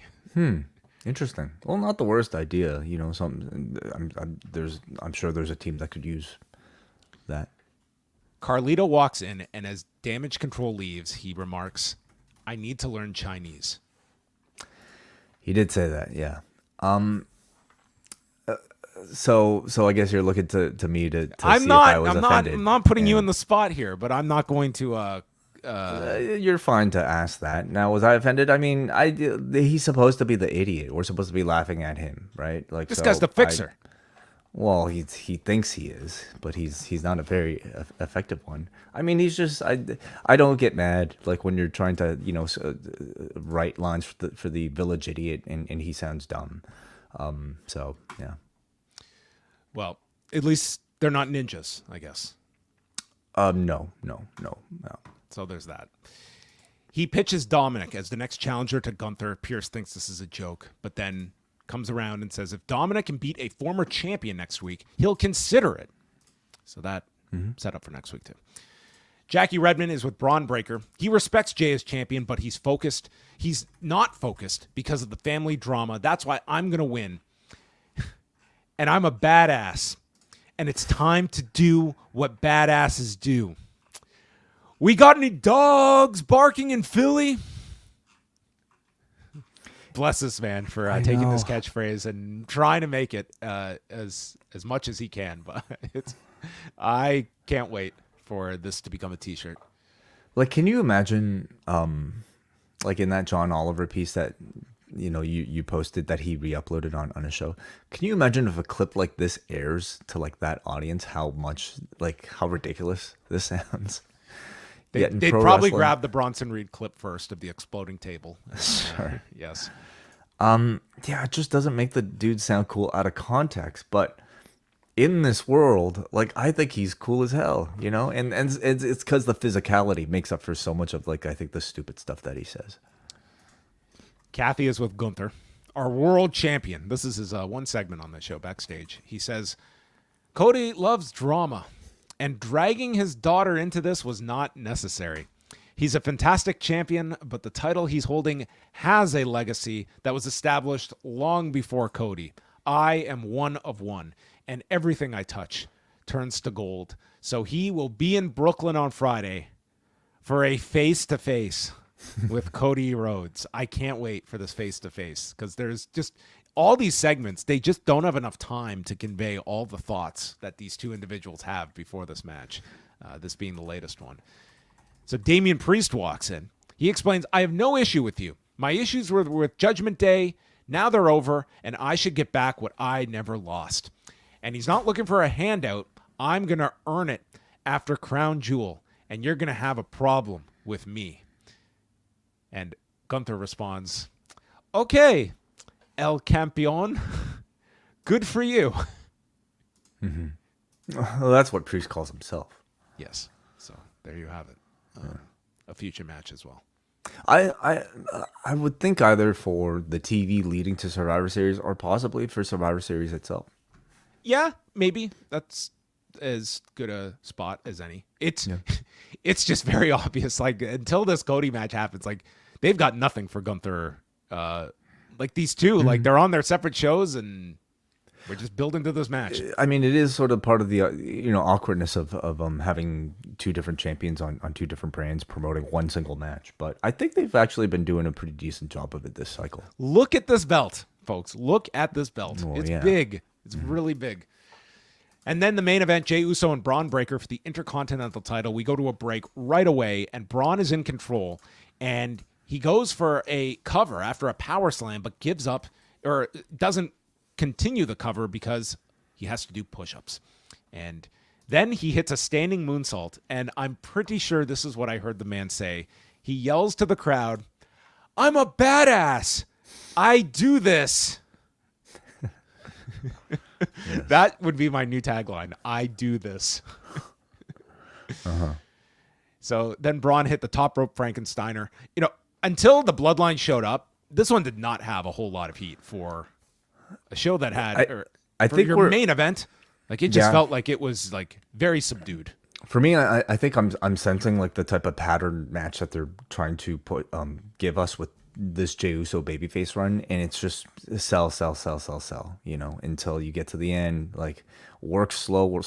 Interesting. Well, not the worst idea. I'm sure there's a team that could use that. Carlito walks in, and as Damage Control leaves, he remarks, "I need to learn Chinese." He did say that, yeah. So I guess you're looking to me to see if I was offended. I'm not putting you in the spot here, but I'm not going to. You're fine to ask that. Now, was I offended? I mean, he's supposed to be the idiot. We're supposed to be laughing at him, right? Like this guy's the fixer. Well, he thinks he is, but he's not a very effective one. I mean, he's just I don't get mad like when you're trying to write lines for the village idiot and he sounds dumb. So yeah. Well, at least they're not ninjas, I guess. No. So there's that. He pitches Dominic as the next challenger to Gunther. Pierce thinks this is a joke, but then comes around and says if Dominic can beat a former champion next week, he'll consider it. So that set up for next week too. Jackie Redmond is with Bron Breakker. He respects Jey as champion, but he's focused. He's not focused because of the family drama. That's why I'm going to win. And I'm a badass. And it's time to do what badasses do. We got any dogs barking in Philly? Bless this man for taking this catchphrase and trying to make it as much as he can. But I can't wait for this to become a T-shirt. Like, can you imagine, like in that John Oliver piece that you posted that he re-uploaded on a show? Can you imagine if a clip like this airs to like that audience, how ridiculous this sounds? They'd probably grab the Bronson Reed clip first of the exploding table. Sure. Yes. Yeah, it just doesn't make the dude sound cool out of context. But in this world, like, I think he's cool as hell, and it's because the physicality makes up for so much of I think the stupid stuff that he says. Kathy is with Gunther, our world champion. This is his one segment on the show backstage. He says, Cody loves drama, and dragging his daughter into this was not necessary. He's a fantastic champion, but the title he's holding has a legacy that was established long before Cody. I am one of one, and everything I touch turns to gold. So he will be in Brooklyn on Friday for a face-to-face with Cody Rhodes. I can't wait for this face-to-face because there's just all these segments. They just don't have enough time to convey all the thoughts that these two individuals have before this match, this being the latest one. So Damian Priest walks in. He explains, I have no issue with you. My issues were with Judgment Day. Now they're over, and I should get back what I never lost. And he's not looking for a handout. I'm going to earn it after Crown Jewel, and you're going to have a problem with me. And Gunther responds, okay, El Campeon, good for you. Well, that's what Priest calls himself. Yes. So there you have it. A future match as well. I would think either for the TV leading to Survivor Series or possibly for Survivor Series itself. Yeah, maybe. That's as good a spot as any. It's just very obvious. Like, until this Cody match happens, like, they've got nothing for Gunther. Like, these two, like, they're on their separate shows and We're just building to this match. I mean, it is sort of part of the awkwardness of having two different champions on two different brands promoting one single match. But I think they've actually been doing a pretty decent job of it this cycle. Look at this belt, folks. Look at this belt. Oh, it's yeah. big. It's really big. And then the main event, Jey Uso and Bron Breakker for the Intercontinental title. We go to a break right away, and Bron is in control, and he goes for a cover after a power slam, but gives up or doesn't continue the cover because he has to do push-ups. And then he hits a standing moonsault, and I'm pretty sure this is what I heard the man say. He yells to the crowd, "I'm a badass. I do this." Yes. That would be my new tagline. I do this. So then Braun hit the top rope Frankensteiner. Until the Bloodline showed up, this one did not have a whole lot of heat for a show that had I think your main event. Like it just felt like it was like very subdued. For me, I think I'm sensing like the type of pattern match that they're trying to give us with this Jey Uso babyface run, and it's just sell, until you get to the end. Like work slow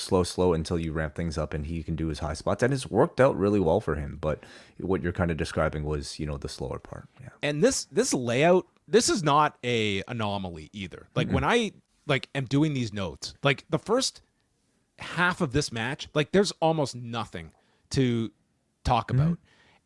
until you ramp things up, and he can do his high spots, and it's worked out really well for him. But what you're kind of describing was, the slower part. Yeah. And this layout, this is not a anomaly either. Like when I am doing these notes, like the first half of this match, like there's almost nothing to talk about,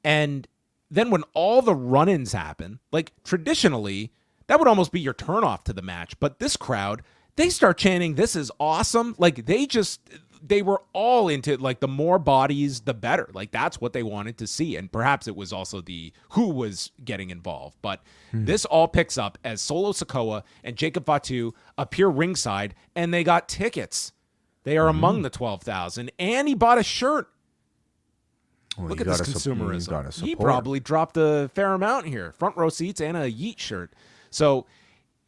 and then when all the run-ins happen, like traditionally, that would almost be your turnoff to the match. But this crowd, they start chanting, "This is awesome." Like they were all into like the more bodies, the better. Like that's what they wanted to see. And perhaps it was also who was getting involved. But this all picks up as Solo Sikoa and Jacob Fatu appear ringside, and they got tickets. They are among the 12,000, and he bought a shirt. Well, look at this consumerism. He probably dropped a fair amount here. Front row seats and a Yeet shirt. So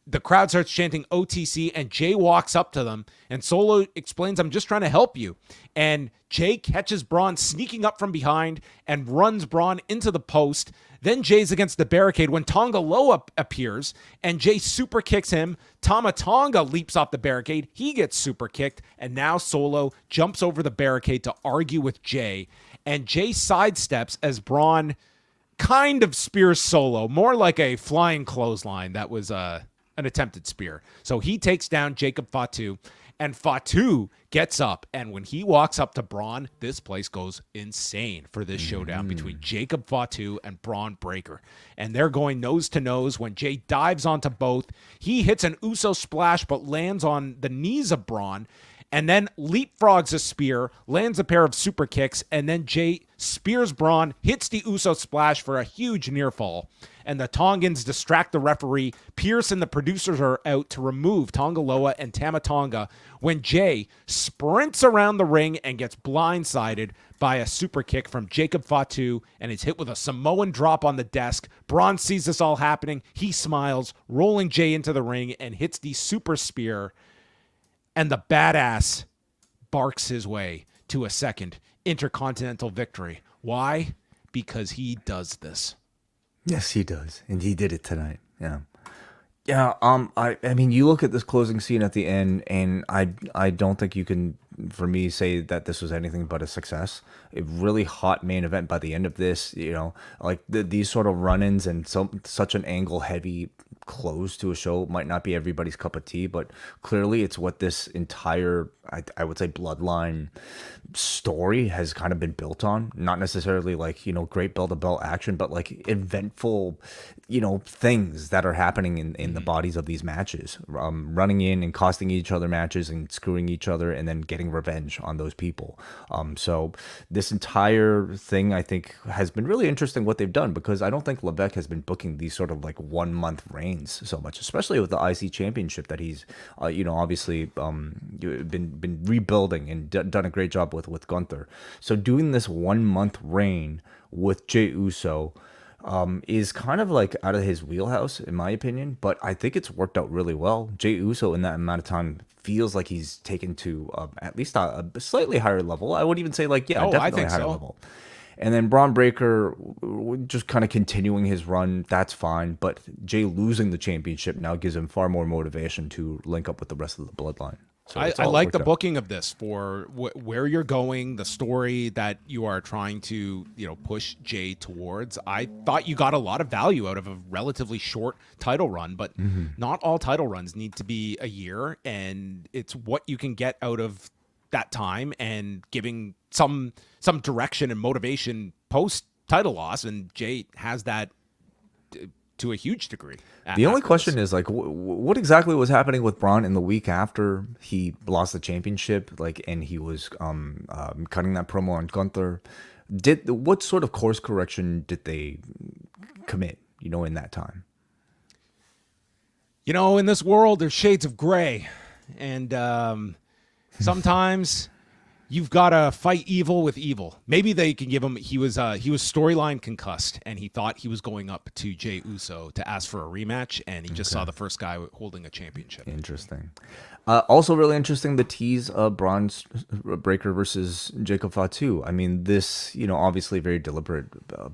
the crowd starts chanting OTC, and Jey walks up to them, and Solo explains, "I'm just trying to help you." And Jey catches Braun sneaking up from behind and runs Braun into the post. Then Jey's against the barricade when Tonga Loa appears, and Jey super kicks him. Tama Tonga leaps off the barricade. He gets super kicked, and now Solo jumps over the barricade to argue with Jey. And Jey sidesteps as Braun kind of spears Solo, more like a flying clothesline that was an attempted spear. So he takes down Jacob Fatu, and Fatu gets up. And when he walks up to Braun, this place goes insane for this showdown between Jacob Fatu and Bron Breakker. And they're going nose to nose when Jey dives onto both. He hits an Uso splash but lands on the knees of Braun, and then leapfrogs a spear, lands a pair of super kicks, and then Jey spears Braun, hits the Uso splash for a huge near fall. And the Tongans distract the referee. Pierce and the producers are out to remove Tonga Loa and Tama Tonga when Jey sprints around the ring and gets blindsided by a super kick from Jacob Fatu, and is hit with a Samoan drop on the desk. Braun sees this all happening. He smiles, rolling Jey into the ring, and hits the super spear. And the badass barks his way to a second Intercontinental victory. Why? Because he does this. Yes, he does. And he did it tonight. Yeah. Yeah, I mean, you look at this closing scene at the end, and I don't think you can, for me, say that this was anything but a success. A really hot main event by the end of this, like these sort of run-ins and such an angle-heavy close to a show might not be everybody's cup of tea, but clearly it's what this entire, I would say, Bloodline story has kind of been built on. Not necessarily like, great bell-to-bell action, but like eventful, things that are happening in the bodies of these matches, running in and costing each other matches and screwing each other and then getting revenge on those people. So this entire thing, I think, has been really interesting what they've done, because I don't think Levesque has been booking these sort of like 1 month reigns so much, especially with the IC championship that he's, obviously been rebuilding and done a great job with Gunther. So doing this 1 month reign with Jey Uso is kind of like out of his wheelhouse, in my opinion, but I think it's worked out really well. Jey Uso in that amount of time feels like he's taken to at least a slightly higher level. I would even say definitely I think a higher so. level. And then Bron Breakker just kind of continuing his run, that's fine. But Jey losing the championship now gives him far more motivation to link up with the rest of the bloodline. So I like the booking of this for where you're going, the story that you are trying to, push Jey towards. I thought you got a lot of value out of a relatively short title run, but not all title runs need to be a year, and it's what you can get out of that time and giving some direction and motivation post title loss, and Jey has that to a huge degree. The only question is like, what exactly was happening with Bron in the week after he lost the championship? And he was cutting that promo on Gunther. What sort of course correction did they commit? In that time. In this world, there's shades of gray, and sometimes you've got to fight evil with evil. Maybe they can give him. He was storyline concussed, and he thought he was going up to Jey Uso to ask for a rematch, and he just saw the first guy holding a championship. Interesting. Also, really interesting, the tease of Bron Breakker versus Jacob Fatu. I mean, this, obviously very deliberate,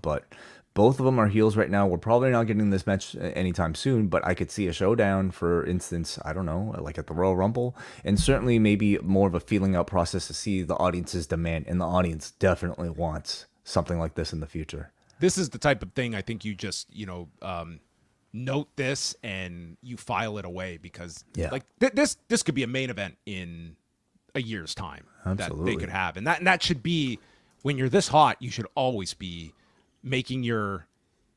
but both of them are heels right now. We're probably not getting this match anytime soon, but I could see a showdown, for instance, I don't know, like at the Royal Rumble, and certainly maybe more of a feeling out process to see the audience's demand, and the audience definitely wants something like this in the future. This is the type of thing I think you just, note this and you file it away, because this could be a main event in a year's time. Absolutely. That they could have. And that should be, when you're this hot, you should always be making your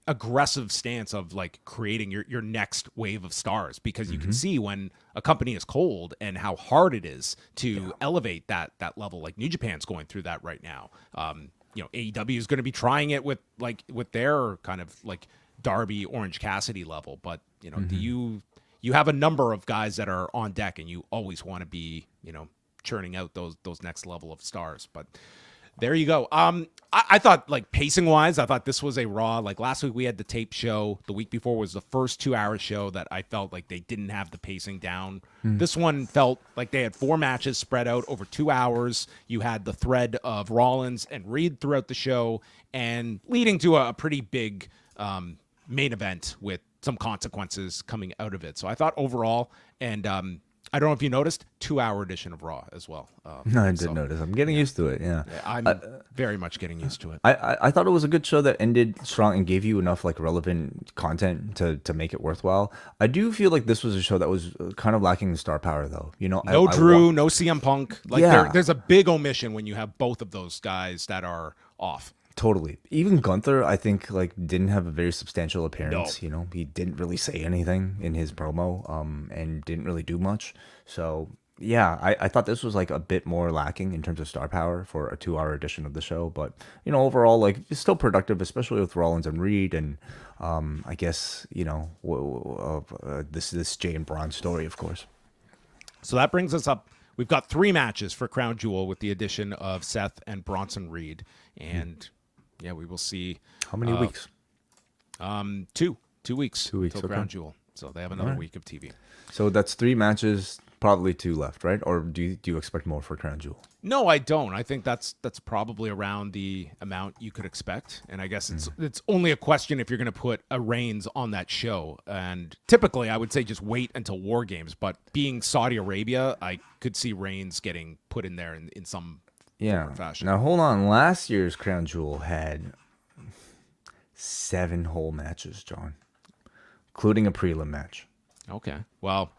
aggressive stance of creating your next wave of stars, because you can see when a company is cold and how hard it is to elevate that level. Like New Japan's going through that right now. AEW is going to be trying it with their kind of Darby, Orange Cassidy level, but you have a number of guys that are on deck, and you always want to be churning out those next level of stars. But there you go. I thought, pacing wise, I thought this was a Raw. Last week we had the tape show. The week before was the first 2-hour show that I felt like they didn't have the pacing down. This one felt like they had 4 matches spread out over 2 hours. You had the thread of Rollins and Reed throughout the show, and leading to a pretty big main event with some consequences coming out of it. So I thought overall, and I don't know if you noticed, 2-hour edition of Raw as well. No, I did notice. I'm getting used to it. Yeah, I'm very much getting used to it. I thought it was a good show that ended strong and gave you enough relevant content to make it worthwhile. I do feel like this was a show that was kind of lacking in star power, though. No Drew, no CM Punk. There's a big omission when you have both of those guys that are off. Totally. Even Gunther, I think, didn't have a very substantial appearance. No. He didn't really say anything in his promo, and didn't really do much. So yeah, I thought this was a bit more lacking in terms of star power for a 2-hour edition of the show. But overall, it's still productive, especially with Rollins and Reed, and I guess this Jey and Bron story, of course. So that brings us up. We've got 3 matches for Crown Jewel with the addition of Seth and Bronson Reed, and we will see. How many weeks? 2 weeks. 2 weeks. Till Crown Jewel. So they have another week of TV. So that's 3 matches, probably 2 left, right? Or do you expect more for Crown Jewel? No, I don't. I think that's probably around the amount you could expect. And I guess it's only a question if you're going to put a Reigns on that show. And typically, I would say just wait until War Games. But being Saudi Arabia, I could see Reigns getting put in there in some fashion. Now, hold on. Last year's Crown Jewel had 7 whole matches, John, including a prelim match. Okay. Well,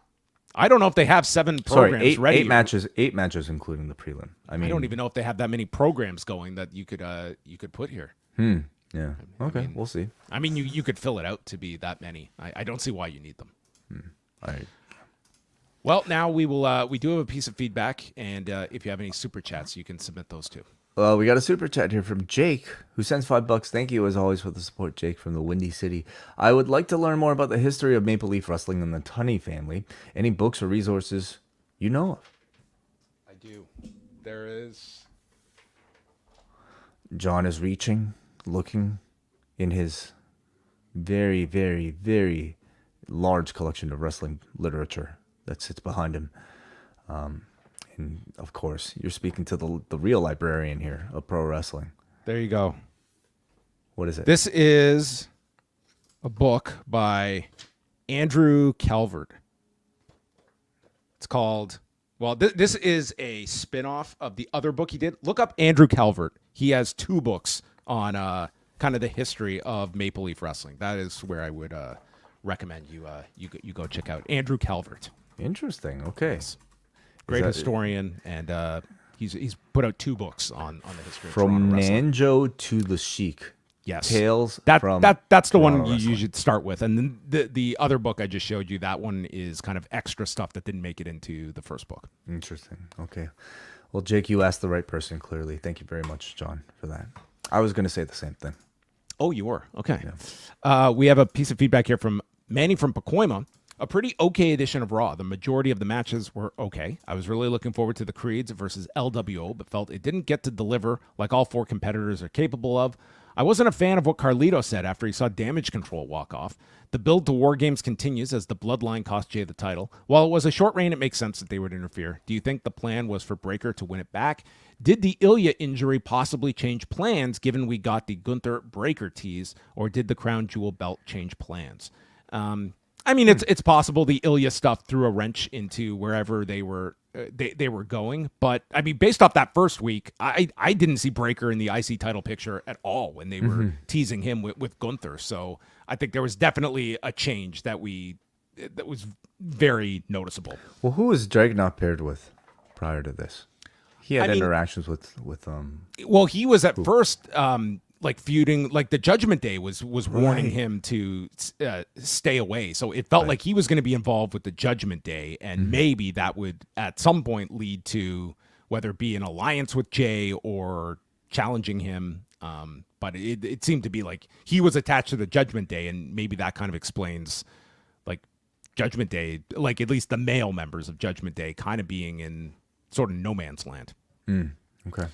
I don't know if they have 7 programs ready. 8 matches, including the prelim. I don't even know if they have that many programs going that you could put here. Yeah. Okay. We'll see. I mean, you could fill it out to be that many. I don't see why you need them. All right. Well, now we do have a piece of feedback, and if you have any super chats, you can submit those too. Well, we got a super chat here from Jake, who sends $5. Thank you, as always, for the support, Jake, from the Windy City. I would like to learn more about the history of Maple Leaf Wrestling and the Tunney family. Any books or resources you know of? I do. There is. John is reaching, looking in his very, very, very large collection of wrestling literature that sits behind him. And, of course, you're speaking to the real librarian here of pro wrestling. There you go. What is it? This is a book by Andrew Calvert. It's called, well, this is a spin-off of the other book he did. Look up Andrew Calvert. He has 2 books on kind of the history of Maple Leaf Wrestling. That is where I would recommend you go check out Andrew Calvert. Interesting. Okay. Yes. Great historian, and he's put out 2 books on the history of From Toronto wrestling. Nanjo to the Sheik. Yes. Tales that's the Toronto one wrestling. you should start with. And then the other book I just showed you, that one is kind of extra stuff that didn't make it into the first book. Interesting. Okay. Well, Jake, you asked the right person, clearly. Thank you very much, John, for that. I was going to say the same thing. Oh, you were? Okay. Yeah. We have a piece of feedback here from Manny from Pacoima. A pretty okay edition of Raw. The majority of the matches were okay. I was really looking forward to the Creeds versus LWO, but felt it didn't get to deliver like all 4 competitors are capable of. I wasn't a fan of what Carlito said after he saw Damage Control walk off. The build to War Games continues as the Bloodline cost Jey the title. While it was a short reign, it makes sense that they would interfere. Do you think the plan was for Breakker to win it back? Did the Ilya injury possibly change plans given we got the Gunther Breakker tease, or did the Crown Jewel belt change plans? I mean, it's possible the Ilya stuff threw a wrench into wherever they were going, but I mean, based off that first week, I didn't see Breakker in the IC title picture at all when they were teasing him with Gunther. So I think there was definitely a change that was very noticeable. Well, who was Dragunov paired with prior to this? He had interactions with Well, he was at first like feuding, like the Judgment Day was warning him to stay away. So it felt like he was going to be involved with the Judgment Day, and maybe that would at some point lead to whether it be an alliance with Jey or challenging him. But it seemed to be like he was attached to the Judgment Day, and maybe that kind of explains like Judgment Day, like at least the male members of Judgment Day kind of being in sort of no man's land. Okay.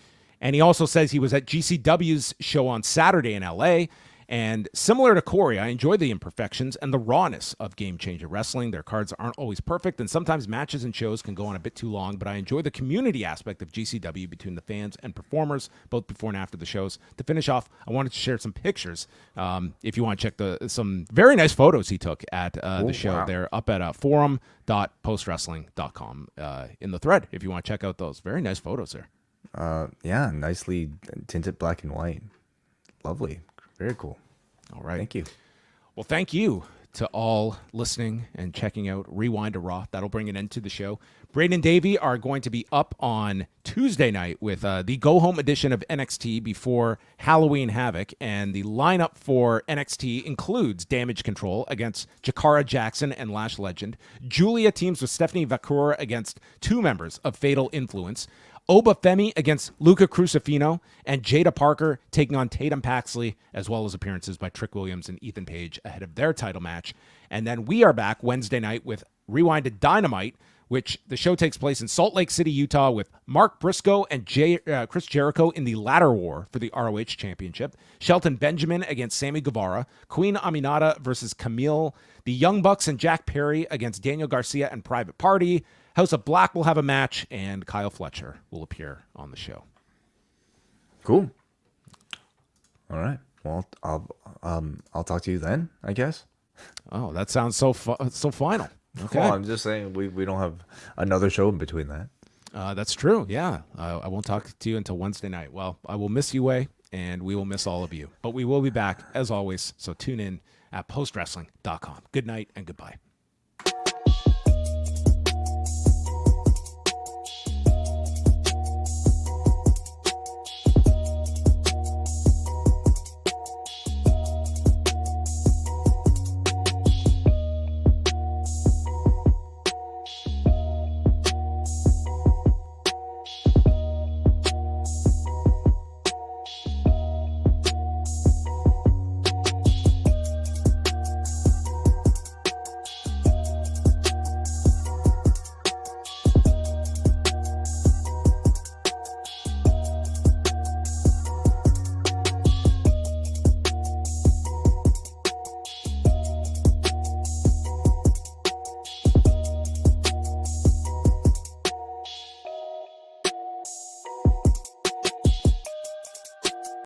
And he also says he was at GCW's show on Saturday in LA. And similar to Corey, I enjoy the imperfections and the rawness of Game Changer Wrestling. Their cards aren't always perfect, and sometimes matches and shows can go on a bit too long, but I enjoy the community aspect of GCW between the fans and performers, both before and after the shows. To finish off, I wanted to share some pictures. If you want to check some very nice photos he took at the show. Wow. They're up at forum.postwrestling.com in the thread if you want to check out those. Very nice photos there. Yeah, nicely tinted black and white. Lovely. Very cool. All right. Thank you. Well, thank you to all listening and checking out Rewind to Raw. That'll bring an end to the show. Braden and Davey are going to be up on Tuesday night with the go-home edition of NXT before Halloween Havoc. And the lineup for NXT includes Damage Control against Jakara Jackson and Lash Legend. Julia teams with Stephanie Vacour against 2 members of Fatal Influence. Oba Femi against Luca Crucifino, and Jada Parker taking on Tatum Paxley, as well as appearances by Trick Williams and Ethan Page ahead of their title match. And then we are back Wednesday night with Rewind to Dynamite, which the show takes place in Salt Lake City, Utah, with Mark Briscoe and Chris Jericho in the ladder war for the ROH Championship, Shelton Benjamin against Sammy Guevara, Queen Aminata versus Camille, the Young Bucks and Jack Perry against Daniel Garcia and Private Party, House of Black will have a match, and Kyle Fletcher will appear on the show. Cool. All right. Well, I'll talk to you then, I guess. Oh, that sounds so final. Okay. Well, I'm just saying we don't have another show in between that. That's true. Yeah. I won't talk to you until Wednesday night. Well, I will miss you, Way, and we will miss all of you. But we will be back, as always, so tune in at postwrestling.com. Good night and goodbye.